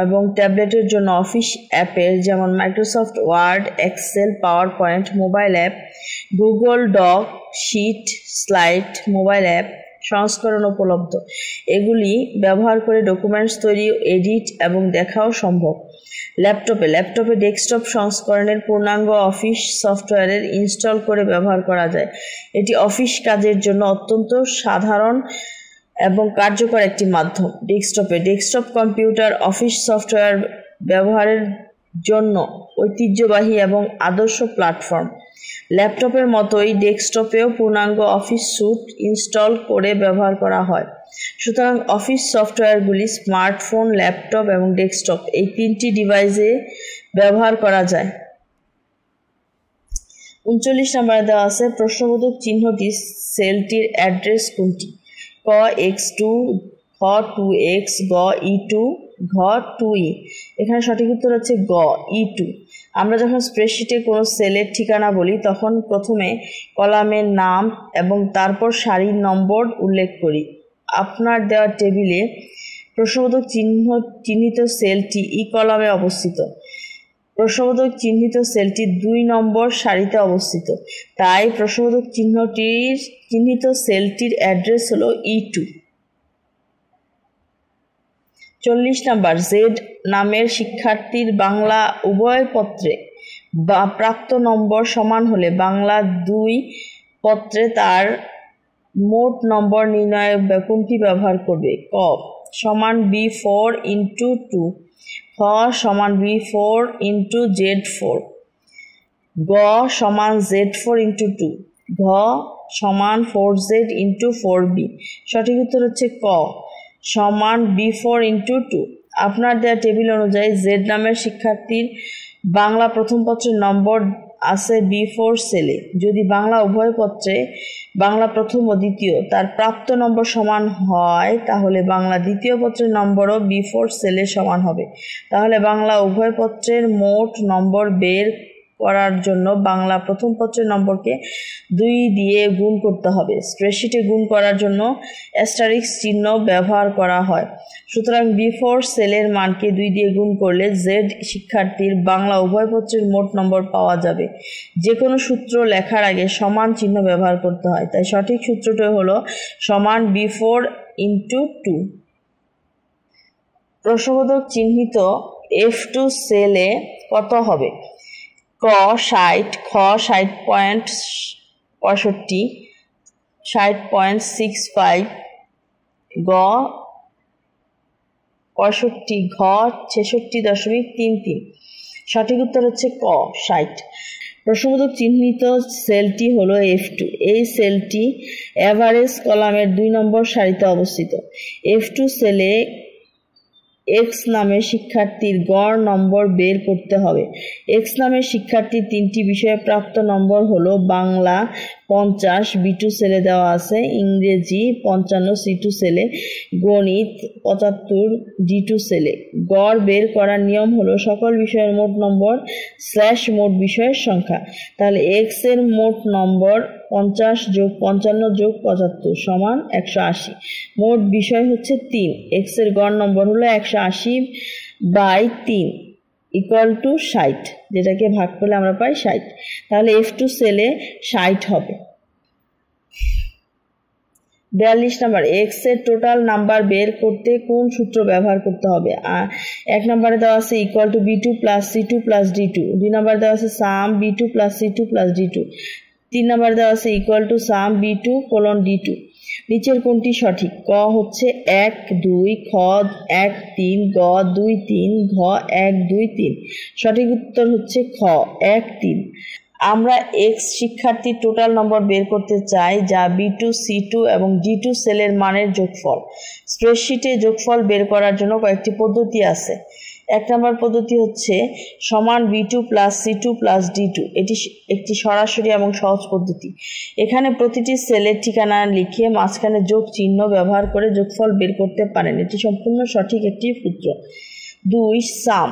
[SPEAKER 1] এবং ট্যাবলেটের জন্য অফিস অ্যাপের যেমন Microsoft Word, Excel, PowerPoint mobile app, Google doc, sheet, slide mobile app সংস্করণ উপলব্ধ। এগুলি ব্যবহার করে ডকুমেন্টস তৈরি, এডিট এবং দেখাও সম্ভব। ল্যাপটপে ডেস্কটপ সংস্করণের পূর্ণাঙ্গ অফিস সফটওয়্যারের ইনস্টল করে ব্যবহার করা যায়। এটি অফিস কাজের জন্য অত্যন্ত সাধারণ এবং কার্যকর একটি মাধ্যম। ডেস্কটপ কম্পিউটার অফিস সফটওয়্যার ব্যবহারের জন্য ঐতিহ্যবাহী এবং আদর্শ প্ল্যাটফর্ম। ল্যাপটপের মতোই ডেস্কটপেও পূর্ণাঙ্গ অফিস স্যুট ইনস্টল করে ব্যবহার করা হয়। সুতরাং অফিস সফটওয়্যারগুলি স্মার্টফোন, ল্যাপটপ এবং ডেস্কটপ এই তিনটি ডিভাইসে ব্যবহার করা যায়। 39 নম্বরে দেওয়া আছে প্রশ্নবোধক চিহ্নটি সেলটির অ্যাড্রেস কোনটি? ক x2, খ 2x, গ e2, ঘ 2e। এখানে সঠিক উত্তর হচ্ছে গ e2। আমরা যখন স্প্রেডশিটে কোনো সেলের ঠিকানা বলি তখন প্রথমে কলামের নাম এবং তারপর সারির নম্বর উল্লেখ করি। আপনার দেওয়া টেবিলে প্রশ্নবোধক চিহ্নিত সেলটি ই কলামে অবস্থিত। প্রশ্নবোধক চিহ্নিত সেলটি 2 নম্বর সারিতে অবস্থিত, তাই প্রশ্নবোধক চিহ্নিত সেলটির অ্যাড্রেস হলো E2। 40 নম্বর, জেড নামের শিক্ষার্থীর বাংলা উভয় পত্রে বা প্রাপ্ত নম্বর সমান হলে বাংলা 2 পত্রে তার মোট নম্বর নির্ণয়ে কোনটি ব্যবহার করবে? ক সমান B4 × 2, খ সমান B4 × Z4, গ সমান Z4 × 2, ঘ সমান 4Z × 4B। সঠিক উত্তর হচ্ছে ক সমান B4 × 2। আপনার দেওয়া টেবিল অনুযায়ী জেড নামের শিক্ষার্থীর বাংলা প্রথম পত্রের নম্বর আছে B4 সেলে। যদি বাংলা উভয় পত্রে বাংলা প্রথম ও দ্বিতীয় তার প্রাপ্ত নম্বর সমান হয় তাহলে বাংলা দ্বিতীয় পত্রের নম্বরও B4 সেলে সমান হবে। তাহলে বাংলা উভয় পত্রের মোট নম্বর বের করার জন্য বাংলা প্রথম পত্রের নম্বরকে 2 দিয়ে গুণ করতে হবে। স্প্রেডশিটে গুণ করার জন্য অ্যাস্টারিস্ক চিহ্ন ব্যবহার করা হয়। সুতরাং B4 সেলের মানকে 2 দিয়ে গুণ করলে জেড শিক্ষার্থীর বাংলা উভয় পত্রের মোট নম্বর পাওয়া যাবে। যে কোনো সূত্র লেখার আগে সমান চিহ্ন ব্যবহার করতে হয়, তাই সঠিক সূত্রটি হলো সমান B4 × 2। প্রশ্নবোধক চিহ্নিত F2 সেলে কত হবে? ক 60, খ 60.65, 60.65, গ 65, ঘ 66.33। সঠিক উত্তর হচ্ছে ক 60। প্রশ্নবোধক চিহ্নিত সেলটি হলো F2। এই সেলটি এভারেজ কলামের 2 নম্বর সারিতে অবস্থিত। F2 সেলে এক্স নামের শিক্ষার্থীর গড় নম্বর বের করতে হবে। এক্স নামের শিক্ষার্থীর 3টি বিষয়ে প্রাপ্ত নম্বর হলো বাংলা 50 B2 সেলে দেওয়া আছে, ইংরেজি 55 C2 সেলে, গণিত 75 D2 সেলে। গড় বের করার নিয়ম হলো সকল বিষয়ের মোট নম্বর / মোট বিষয়ের সংখ্যা। তাহলে এক্স এর মোট নম্বর 50 + 55 + 75 সমান 180। মোট বিষয় হচ্ছে 3। এক্স এর গড় নম্বর হলো 180/3 = 60, যেটাকে ভাগ করলে আমরা পাই 60। তাহলে F2 সেলে 60 হবে। 42 নম্বর, এক্স এর টোটাল নাম্বার বের করতে কোন সূত্র ব্যবহার করতে হবে? 1 নম্বরে দেওয়া আছে = B2 + C2 + D2, 2 নম্বরে দেওয়া আছে সাম B2 + C2 + D2, 3 নম্বরে দেওয়া আছে = সাম B2 : D2। নিচের কোনটি সঠিক? ক হচ্ছে 1 2, খ 1 3, গ 2 3, ঘ 1 2 3। সঠিক উত্তর হচ্ছে খ 1 3। আমরা এক্স শিক্ষার্থীর টোটাল নম্বর বের করতে চাই যা B2 C2 এবং D2 সেলের মানের যোগফল। স্প্রেডশিটে যোগফল বের করার জন্য কয়েকটি পদ্ধতি আছে। এক নম্বর পদ্ধতি হচ্ছে সমান b2 plus c2 plus d2। এটি একটি সরাসরি এবং সহজ পদ্ধতি। এখানে প্রতিটি সেলের ঠিকানা লিখে মাঝখানে যোগ চিহ্ন ব্যবহার করে যোগফল বের করতে পারেন। এটি সম্পূর্ণ সঠিক একটি সূত্র। 2 সাম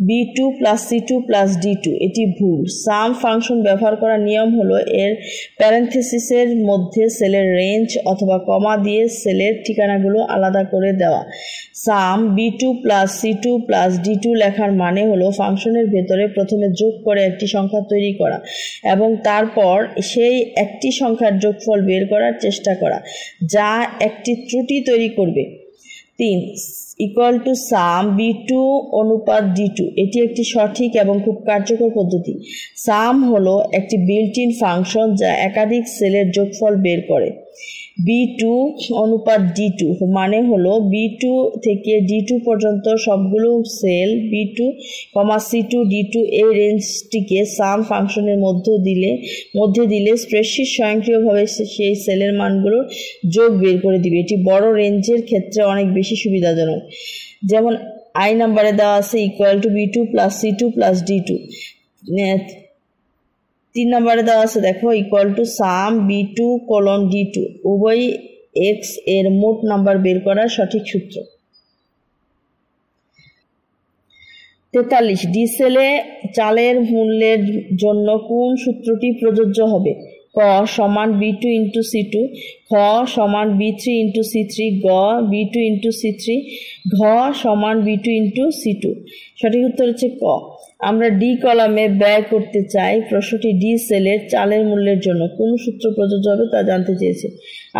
[SPEAKER 1] b2 plus c2 plus d2, এটি ভুল। সাম ফাংশন ব্যবহার করার নিয়ম হলো এর প্যারেনথেসিসের মধ্যে সেলের রেঞ্জ অথবা কমা দিয়ে সেলের ঠিকানাগুলো আলাদা করে দেওয়া। সাম b2 plus c2 plus d2 লেখার মানে হলো ফাংশনের ভেতরে প্রথমে যোগ করে একটি সংখ্যা তৈরি করা এবং তারপর সেই একটি সংখ্যার যোগফল বের করার চেষ্টা করা যা একটি ত্রুটি তৈরি করবে। 3 ইকুয়াল টু সাম b2 অনুপাত d2, এটি একটি সঠিক এবং খুব কার্যকর পদ্ধতি। সাম হলো একটি বিল্ট ইন ফাংশন যা একাধিক সেলের যোগফল বের করে। b2 অনুপাত d2 মানে হলো b2 থেকে d2 পর্যন্ত সবগুলো সেল b2, c2, d2 এই রেঞ্জটিকে সাম ফাংশনের মধ্যে দিলে স্প্রেডশিট স্বয়ংক্রিয়ভাবে সেই সেলের মানগুলোর যোগ বের করে দিবে। এটি বড় রেঞ্জের ক্ষেত্রে অনেক বেশি সুবিধাজনক। যেমন i নাম্বারে দেওয়া আছে equal to b2 plus c2 plus d2। 3 নম্বরে দেওয়া আছে দেখো equal to some b2 colon d2, উভয় x এর মোট নাম্বার বের করার সঠিক সূত্র। 43 ডি সেলে চালের মূল্যের জন্য কোন সূত্রটি প্রযোজ্য হবে? ক সমান b2 ইন্টু c2, খ সমান b3 ইন্টু c3, গ b2 ইন্টু c3, ঘ সমান b2 ইন্টু c2। সঠিক উত্তর হচ্ছে ক। আমরা ডি কলামে ব্যয় করতে চাই। প্রশ্নটি ডি সেলের চালের মূল্যের জন্য কোন সূত্র প্রযোজ্য হবে তা জানতে চেয়েছে।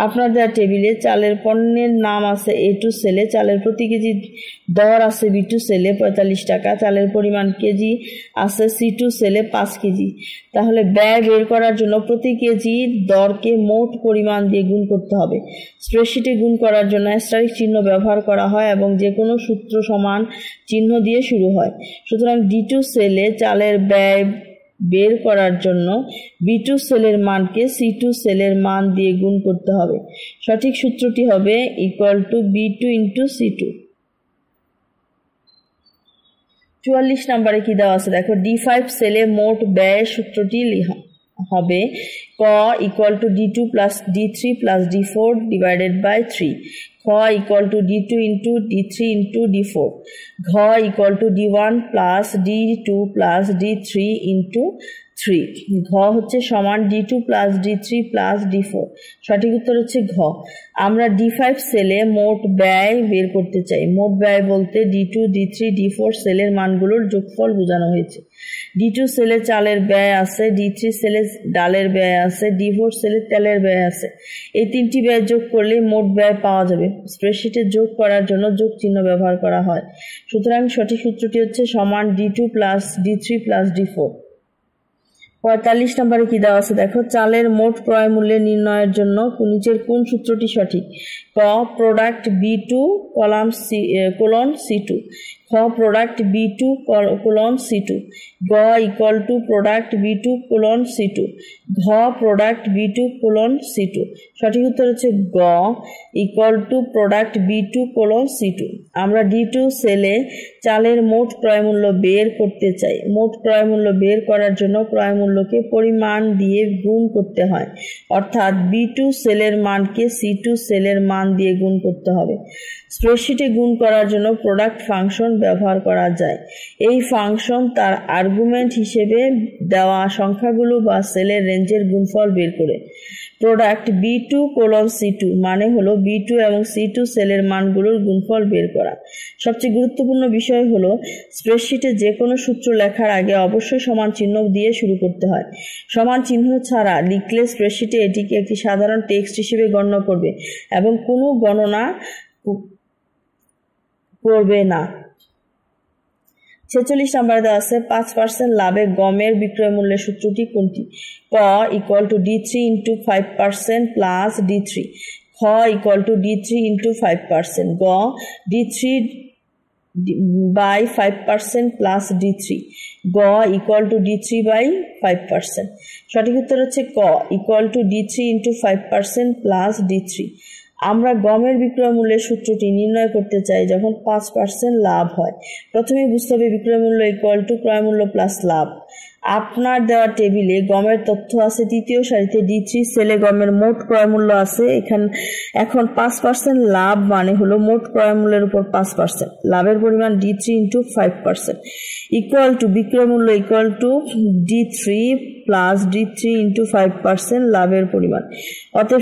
[SPEAKER 1] আপনার দেওয়া টেবিলে চালের পণ্যের নাম আছে A2 সেলে, চালের প্রতি কেজি দর আছে B2 সেলে 45 টাকা, চালের পরিমাণ কেজি আছে C2 সেলে 5 কেজি। তাহলে ব্যয় বের করার জন্য প্রতি কেজি দরকে মোট পরিমাণ দিয়ে গুণ করতে হবে। স্প্রেডশিটে গুণ করার জন্য অ্যাস্টারিস্ক চিহ্ন ব্যবহার করা হয় এবং যে কোনো সূত্র সমান চিহ্ন দিয়ে শুরু হয়। সুতরাং D2 সেলে চালের ব্যয় বের করার জন্য B2 সেলের মানকে C2 সেলের মান দিয়ে গুণ করতে হবে। সঠিক সূত্রটি হবে equal to B2 into C2। 44 নম্বরে কি দেওয়া আছে দেখো, D5 সেলে মোট ব্যয়ের সূত্রটি হবে ক equal to D2 plus D3 plus D4 divided by 3, খ equal to D2 into D3 into D4, ঘ equal to D1 plus D2 plus D3 into 3, ঘ হচ্ছে সমান D2 plus D3 plus D4। সঠিক উত্তর হচ্ছে ঘ। আমরা D5 সেলে মোট ব্যয় বের করতে চাই। মোট ব্যয় বলতে D2, D3, D4 সেলের মানগুলোর যোগফল বোঝানো হয়েছে। D2 সেলে চালের ব্যয় আছে, D3 সেলে ডালের ব্যয় আছে, D4 সেলে তেলের ব্যয় আছে। এই তিনটি ব্যয় যোগ করলে মোট ব্যয় পাওয়া যাবে। স্প্রেডশিটে যোগ করার জন্য যোগ চিহ্ন ব্যবহার করা হয়। সুতরাং সঠিক সূত্রটি হচ্ছে সমান D2 plus D3 plus D4। 45 নম্বরে কি দেওয়া আছে দেখো, চালের মোট ক্রয় মূল্য নির্ণয়ের জন্য নিচের কোন সূত্রটি সঠিক? ক প্রোডাক্ট B2 কোলন C2, খ প্রোডাক্ট B2 কোলন C2, গ equal to product B2 colon C2, ঘ প্রোডাক্ট B2 কোলন C2। সঠিক উত্তর হচ্ছে গ equal to product B2 colon C2। আমরা D2 সেলে চালের মোট ক্রয় মূল্য বের করতে চাই। মোট ক্রয় মূল্য বের করার জন্য ক্রয় মূল্যকে পরিমাণ দিয়ে গুণ করতে হয়, অর্থাৎ B2 সেলের মানকে C2 সেলের মান দিয়ে গুণ করতে হবে। স্প্রেডশিটে গুণ করার জন্য প্রোডাক্ট ফাংশন ব্যবহার করা যায়। এই ফাংশন তার আর্গুমেন্ট হিসেবে দেওয়া সংখ্যাগুলো বা সেলের রেঞ্জের গুণফল বের করে। প্রোডাক্ট B2 কোলন C2 মানে হলো B2 এবং C2 সেলের মানগুলোর গুণফল বের করা। সবচেয়ে গুরুত্বপূর্ণ বিষয় হলো স্প্রেডশিটে যে কোনো সূত্র লেখার আগে অবশ্যই সমান চিহ্ন দিয়ে শুরু করতে হয়। সমান চিহ্ন ছাড়া লিখলে স্প্রেডশিটে এটিকে একটি সাধারণ টেক্সট হিসেবে গণ্য করবে এবং কোনো গণনা করবে না। 46 নম্বরে দেওয়া আছে 5% লাভে গমের বিক্রয় মূল্যের সূত্রটি কোনটি? ক equal two D3 into 5% plus D3, খ ইকুয়াল টু D3 ইন্টু 5%, গ D3 বাই 5% প্লাস D3, গ ইকুয়াল টু D3 বাই 5%। সঠিক উত্তর হচ্ছে ক equal two D3 into 5% plus D3। আমরা গমের বিক্রয় মূল্যের সূত্রটি নির্ণয় করতে চাই যখন 5% লাভ হয়। প্রথমে বুঝতে হবে বিক্রয় মূল্য ইকুয়াল টু ক্রয় মূল্য প্লাস লাভ। আপনার দেওয়া টেবিলে গমের তথ্য আছে, তৃতীয় সারিতে D3 সেলে গমের মোট ক্রয় মূল্য আছে। এখন 5% লাভ মানে হলো মোট ক্রয় মূল্যের উপর 5%, লাভের পরিমাণ D3 ইন্টু 5% ইকুয়াল টু বিক্রয় মূল্য equal to D3 plus D3 into 5% লাভের পরিমাণ। অতএব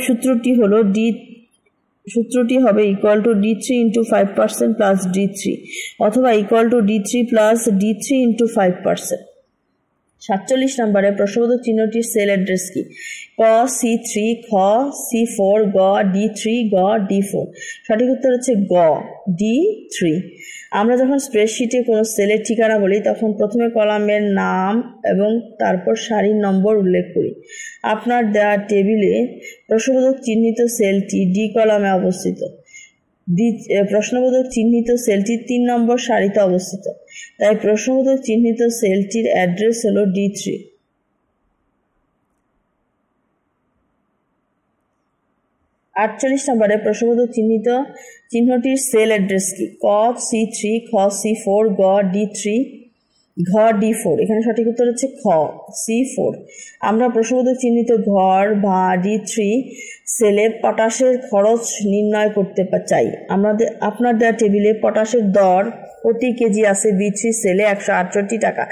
[SPEAKER 1] সূত্রটি হবে equal to D3 into 5% plus D3 অথবা equal to D3 plus D3 into 5%। 47 নম্বরে প্রশ্নবোধক চিহ্নটির সেল অ্যাড্রেস কি? ক C3, খ C4, গ D3, গ D4। সঠিক উত্তর হচ্ছে গ D3। আমরা যখন স্প্রেডশিটে কোনো সেলের ঠিকানা বলি তখন প্রথমে কলামের নাম এবং তারপর সারির নম্বর উল্লেখ করি। আপনার দেওয়া টেবিলে প্রশ্নবোধক চিহ্নিত সেলটি D কলামে অবস্থিত। প্রশ্নবোধক চিহ্নিত সেলটি 3 নম্বর সারিতে অবস্থিত, তাই প্রশ্নবোধক চিহ্নিত সেলটির অ্যাড্রেস হলো D3। 48 নম্বরে প্রশ্নবোধক চিহ্নটির সেল অ্যাড্রেস কি? ক C3, খ C4, গ D3, ঘ D4। এখানে সঠিক উত্তর হচ্ছে খ C4। আমরা প্রশ্নবোধক চিহ্নিত ঘর বা D3 সেলে পটাশের খরচ নির্ণয় করতে চাই। আপনার দেওয়া টেবিলে পটাশের দর প্রতি কেজি আছে B3 সেলে 168 টাকা,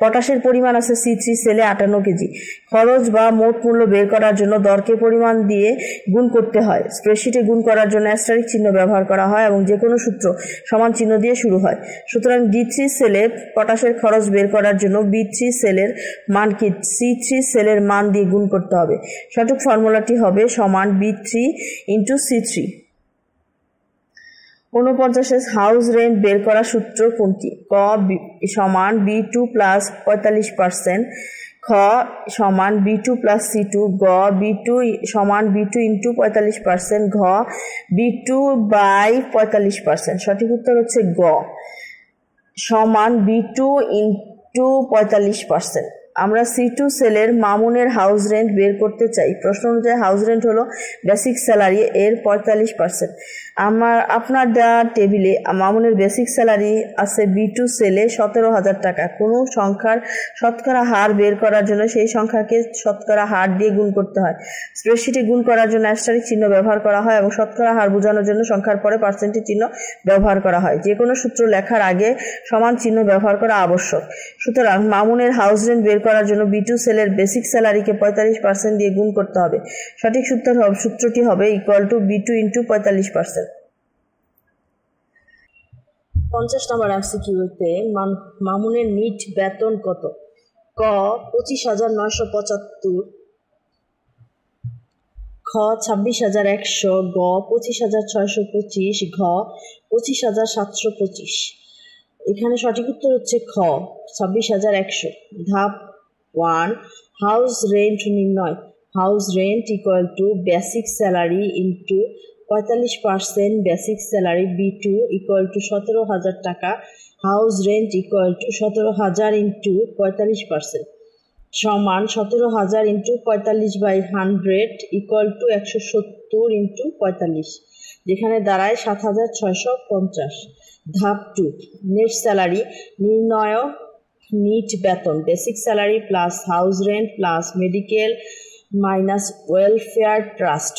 [SPEAKER 1] পটাশের পরিমাণ আছে C3 সেলে 58 কেজি। খরচ বা মোট মূল্য বের করার জন্য দরকে পরিমাণ দিয়ে গুণ করতে হয়। স্প্রেডশিটে গুণ করার জন্য অ্যাস্টারিস্ক চিহ্ন ব্যবহার করা হয় এবং যে কোনো সূত্র সমান চিহ্ন দিয়ে শুরু হয়। সুতরাং D3 সেলে পটাশের খরচ বের করার জন্য B3 সেলের মানকে C3 সেলের মান দিয়ে গুণ করতে হবে। সঠিক ফর্মুলাটি হবে সমান B3 into C3। 49 house rent বের করার সূত্র কোনটি? ক সমান B2 প্লাস 45%, খ সমান B2 প্লাস C2, গ B2 সমান B2 ইন্টু 45%, ঘ B2 বাই 45%। সঠিক উত্তর হচ্ছে গ সমান B2 ইন্টু 45%। আমরা C2 সেলের মামুনের হাউস রেন্ট বের করতে চাই। প্রশ্ন অনুযায়ী হাউস রেন্ট হলো বেসিক স্যালারি এর 45%। আপনার দেওয়া টেবিলে মামুনের বেসিক স্যালারি আছে B2 সেলে 17,000 টাকা। কোনো সংখ্যার শতকরা হার বের করার জন্য সেই সংখ্যাকে শতকরা হার দিয়ে গুণ করতে হয়। স্প্রেডশিটে গুণ করার জন্য অ্যাস্টারিস্ক চিহ্ন ব্যবহার করা হয় এবং শতকরা হার বোঝানোর জন্য সংখ্যার পরে পার্সেন্টেজ চিহ্ন ব্যবহার করা হয়। যে কোনো সূত্র লেখার আগে সমান চিহ্ন ব্যবহার করা আবশ্যক। সুতরাং মামুনের হাউস রেন্ট বের করার জন্য B2 সেলের বেসিক স্যালারিকে 45% দিয়ে গুণ করতে হবে। সঠিক সূত্রটি হবে ইকুয়াল টু B2 ইন্টু 45%। 50 নম্বর এমসিকিউতে মামুনের নিট বেতন কত? ক 25,975, খ 26,100, গ 25,625, ঘ 25,725। এখানে সঠিক উত্তর হচ্ছে খ 26,100। ধাপ 1 হাউস রেন্ট নির্ণয়। House rent equal to basic salary into 45% basic salary B2 equal to 17,000 টাকা। House rent equal to 17,000 into 45% সমান 17,000 ইন্টু 45/100 ইকুয়াল টু 170 ইন্টু 45, যেখানে দাঁড়ায় 7,650। ধাপ 2 নেট স্যালারি নির্ণয়। নিট বেতন basic salary plus house rent plus medical minus welfare trust.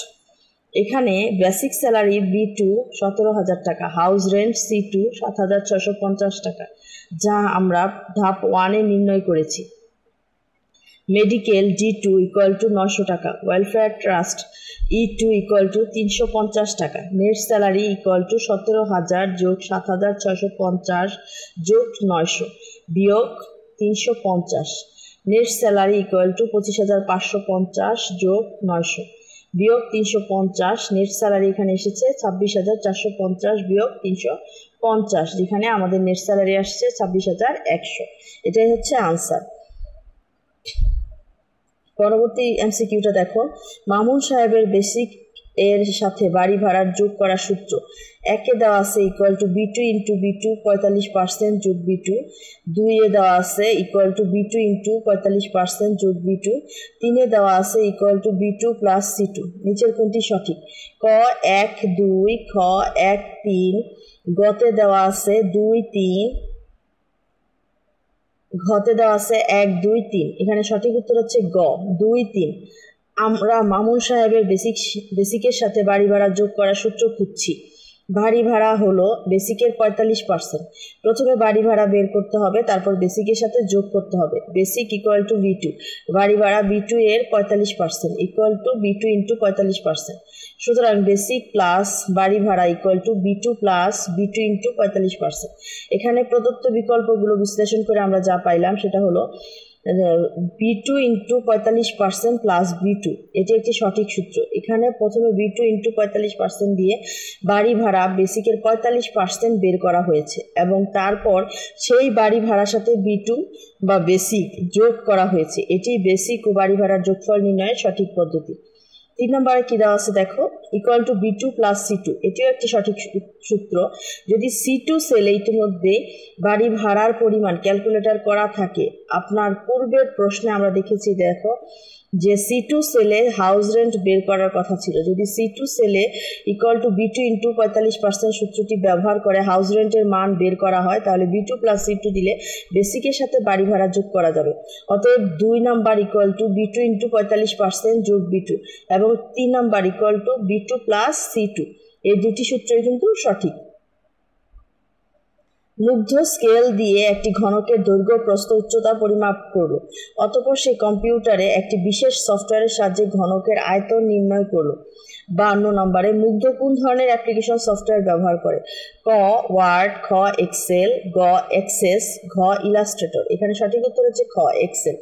[SPEAKER 1] এখানে basic salary B2 17,000 টাকা, house rent C2 7,650 টাকা, যা আমরা ধাপ 1 এ নির্ণয় করেছি। মেডিকেল D2 ইকুয়াল টু 900 টাকা, welfare trust E2 equal to 350 টাকা। নেট স্যালারি ইকুয়াল টু 17,000 যোগ 7,650 যোগ 900 বিয়োগ 350। নেট স্যালারি ইকুয়াল টু 25,550 যোগ 900 বিয়োগ 350। নেট স্যালারি এখানে এসেছে 26,450 বিয়োগ 350, যেখানে আমাদের নেট স্যালারি আসছে 26,100। এটাই হচ্ছে আনসার। পরবর্তী এমসিকিউটা দেখো। মামুন সাহেবের বেসিক এর সাথে বাড়ি ভাড়ার যোগ করা সূত্র। একে দেওয়া আছে equal to B2 into B2 45% যোগ B2, 2 দেওয়া আছে ইকুয়াল টু B2 ইন্টু 45% যোগ B2, 3 দেওয়া আছে equal to B2 plus C2। নিচের কোনটি সঠিক? ক 1 2, খ 1 3, গতে দেওয়া আছে 2 3, ঘতে দেওয়া আছে 1 2 3। এখানে সঠিক উত্তর হচ্ছে গ 2 3। আমরা মামুন সাহেবের বেসিকের সাথে বাড়ি ভাড়া যোগ করার সূত্র খুঁজছি। বাড়ি ভাড়া হলো বেসিকের 45%। প্রথমে বাড়ি ভাড়া বের করতে হবে, তারপর বেসিকের সাথে যোগ করতে হবে। বেসিক ইকুয়াল টু B2, বাড়ি ভাড়া B2 এর 45% ইকুয়াল টু B2 ইন্টু 45%। সুতরাং বেসিক প্লাস বাড়ি ভাড়া equal to B2 plus B2 into 45%। এখানে প্রদত্ত বিকল্পগুলো বিশ্লেষণ করে আমরা যা পাইলাম সেটা হলো B2 ইন্টু 45% প্লাস B2, এটি একটি সঠিক সূত্র। এখানে প্রথমে B2 ইন্টু 45% দিয়ে বাড়ি ভাড়া বেসিকের 45% বের করা হয়েছে এবং তারপর সেই বাড়ি ভাড়ার সাথে B2 বা বেসিক যোগ করা হয়েছে। এটি বেসিক ও বাড়ি ভাড়ার যোগফল নির্ণয়ের সঠিক পদ্ধতি। 3 নম্বরে কি দেওয়া আছে দেখো, equal to B2 plus C2, এটিও একটি সঠিক সূত্র। যদি C2 সেলে ইতিমধ্যে বাড়ি ভাড়ার পরিমাণ ক্যালকুলেটর করা থাকে, আপনার পূর্বের প্রশ্নে আমরা দেখেছি দেখো যে C2 সেলে হাউস রেন্ট বের করার কথা ছিল। যদি C2 সেলে ইকুয়াল টু B2 ইন্টু 45% সূত্রটি ব্যবহার করে হাউস রেন্টের মান বের করা হয়, তাহলে B2 প্লাস C2 দিলে বেসিকের সাথে বাড়ি ভাড়া যোগ করা যাবে। অতএব 2 number equal to B2 into 45% যোগ B2 এবং 3 number equal to B2 plus C2, এই দুটি সূত্রই কিন্তু সঠিক। মুগ্ধ স্কেল দিয়ে একটি ঘনকের দৈর্ঘ্য প্রস্থ উচ্চতা পরিমাপ করলো, অতঃপর সে কম্পিউটারে একটি বিশেষ সফটওয়্যারের সাহায্যে ঘনকের আয়তন নির্ণয় করলো। 52 নম্বরে মুগ্ধ কোন ধরনের অ্যাপ্লিকেশন সফটওয়্যার ব্যবহার করে? ক ওয়ার্ড, খ এক্সেল, গ এক্সেস, ঘ ইলাস্ট্রেটর। এখানে সঠিক উত্তর হচ্ছে খ এক্সেল।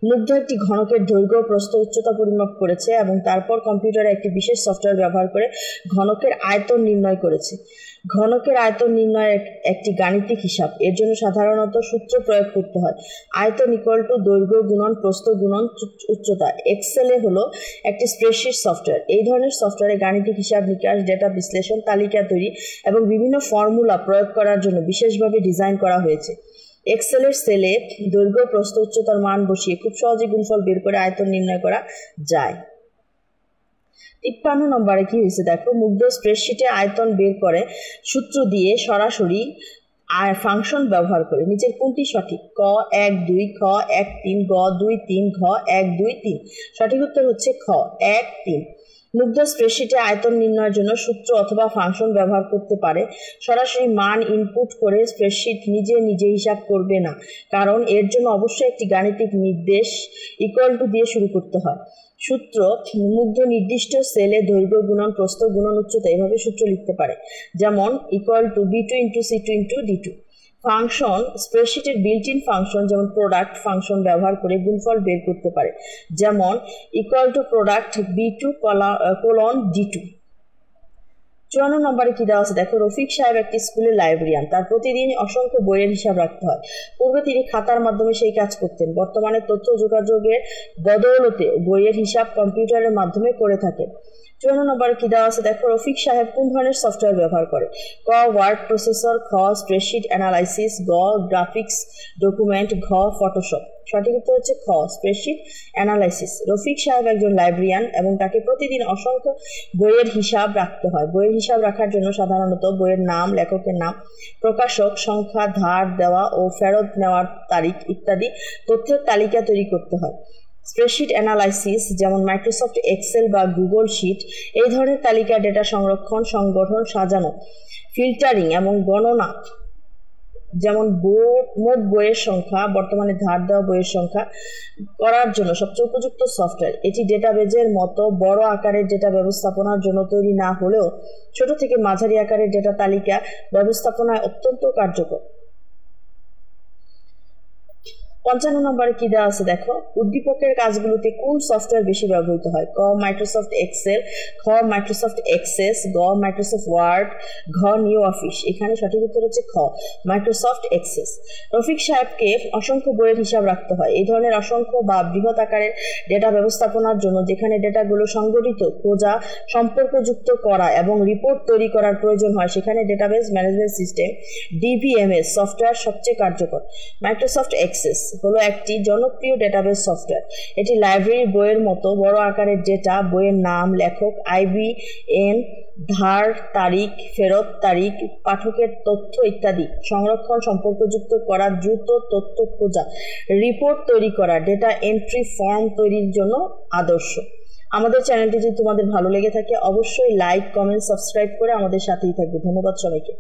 [SPEAKER 1] মুগ্ধ একটি ঘনকের দৈর্ঘ্য প্রস্থ উচ্চতা পরিমাপ করেছে এবং তারপর কম্পিউটারে একটি বিশেষ সফটওয়্যার ব্যবহার করে ঘনকের আয়তন নির্ণয় করেছে। ঘনকের আয়তন নির্ণয়ের একটি গাণিতিক হিসাব। এর জন্য সাধারণত সূত্র প্রয়োগ করতে হয়। আয়তন ইকুয়াল টু দৈর্ঘ্য গুণন প্রস্থ গুণন উচ্চতা। এক্সেলে হলো একটি স্প্রেডশিট সফটওয়্যার। এই ধরনের সফটওয়্যারে গাণিতিক হিসাব নিকাশ, ডেটা বিশ্লেষণ, তালিকা তৈরি এবং বিভিন্ন ফর্মুলা প্রয়োগ করার জন্য বিশেষভাবে ডিজাইন করা হয়েছে। এক্সেলের সেলে দৈর্ঘ্য প্রস্থ উচ্চতার মান বসিয়ে খুব সহজে গুণফল বের করে আয়তন নির্ণয় করা যায়। 53 নম্বরে কি হয়েছে দেখো, মুগ্ধ স্প্রেডশিটে আয়তন বের করে সূত্র দিয়ে সরাসরি ফাংশন ব্যবহার করে। নিচের কোনটি সঠিক? ক 1 2, খ 1 3, গ 2 3, ঘ 1 2 3। সঠিক উত্তর হচ্ছে খ 1 3। মুগ্ধ স্প্রেডশিটে আয়তন নির্ণয়ের জন্য সূত্র অথবা ফাংশন ব্যবহার করতে পারে। সরাসরি মান ইনপুট করে স্প্রেডশিট নিজে হিসাব করবে না, কারণ এর জন্য অবশ্যই একটি গাণিতিক নির্দেশ ইকুয়াল টু দিয়ে শুরু করতে হয়। সূত্র মুগ্ধ নির্দিষ্ট সেলে দৈর্ঘ্য গুণন প্রস্থ গুণন উচ্চতা এভাবে সূত্র লিখতে পারে, যেমন equal to B2 into C2 into D2। Function স্প্রেডশিটের বিল্ট ইন ফাংশন যেমন প্রোডাক্ট ফাংশন ব্যবহার করে গুণফল বের করতে পারে, যেমন equal two product B2 colon D2। 54 নম্বরে কি দেওয়া আছে দেখো, রফিক সাহেব একটি স্কুলের লাইব্রেরিয়ান। তার প্রতিদিন অসংখ্য বইয়ের হিসাব রাখতে হয়। পূর্বে তিনি খাতার মাধ্যমে সেই কাজ করতেন। বর্তমানে তথ্য যোগাযোগের বদৌলতে বইয়ের হিসাব কম্পিউটারের মাধ্যমে করে থাকেন। 54 নম্বরে কি দেওয়া আছে দেখো, রফিক সাহেব কোন ধরনের সফটওয়্যার ব্যবহার করে? ক ওয়ার্ড প্রসেসর, খ স্প্রেডশিট অ্যানালাইসিস, গ গ্রাফিক্স ডকুমেন্ট, ঘ ফটোশপ। সঠিক উত্তর হচ্ছে খ স্প্রেডশিট অ্যানালাইসিস। রফিক সাহেব একজন লাইব্রেরিয়ান এবং তাকে প্রতিদিন অসংখ্য বইয়ের হিসাব রাখতে হয়। বইয়ের হিসাব রাখার জন্য সাধারণত বইয়ের নাম, লেখকের নাম, প্রকাশক, সংখ্যা, ধার দেওয়া ও ফেরত নেওয়ার তারিখ ইত্যাদি তথ্যের তালিকা তৈরি করতে হয়। স্প্রেডশিট অ্যানালাইসিস যেমন মাইক্রোসফট এক্সেল বা গুগল শিট এই ধরনের তালিকা ডেটা সংরক্ষণ, সংগঠন, সাজানো, ফিল্টারিং এবং গণনা, যেমন মোট বইয়ের সংখ্যা, বর্তমানে ধার দেওয়া বইয়ের সংখ্যা করার জন্য সবচেয়ে উপযুক্ত সফটওয়্যার। এটি ডেটাবেজের মতো বড় আকারের ডেটা ব্যবস্থাপনার জন্য তৈরি না হলেও ছোট থেকে মাঝারি আকারের ডেটা তালিকা ব্যবস্থাপনায় অত্যন্ত কার্যকর। 55 নম্বরে কি দেওয়া আছে দেখো, উদ্দীপকের কাজগুলোতে কোন সফটওয়্যার বেশি ব্যবহৃত হয়? ক মাইক্রোসফট এক্সেল, খ মাইক্রোসফট এক্সেস, গ মাইক্রোসফট ওয়ার্ড, ঘ নিউ অফিস। এখানে সঠিক উত্তর হচ্ছে খ মাইক্রোসফট এক্সেস। রফিক সাহেবকে অসংখ্য বইয়ের হিসাব রাখতে হয়। এই ধরনের অসংখ্য বা বৃহৎ আকারের ডেটা ব্যবস্থাপনার জন্য যেখানে ডেটাগুলো সংগঠিত, খোঁজা, সম্পর্কযুক্ত করা এবং রিপোর্ট তৈরি করার প্রয়োজন হয় সেখানে database management system DBMS software সবচেয়ে কার্যকর। মাইক্রোসফট এক্সেস হলো একটি জনপ্রিয় ডেটাবেস সফটওয়্যার। এটি লাইব্রেরি বইয়ের মতো বড় আকারের ডেটা, বইয়ের নাম, লেখক, আইবিএন, ধার তারিখ, ফেরত তারিখ, পাঠকের তথ্য ইত্যাদি সংরক্ষণ, সম্পর্কযুক্ত করা, দ্রুত তথ্য খোঁজা, রিপোর্ট তৈরি করা, ডেটা এন্ট্রি ফর্ম তৈরির জন্য আদর্শ। আমাদের চ্যানেলটি যদি তোমাদের ভালো লেগে থাকে অবশ্যই লাইক, কমেন্ট, সাবস্ক্রাইব করে আমাদের সাথেই থাকবে। ধন্যবাদ সবাইকে।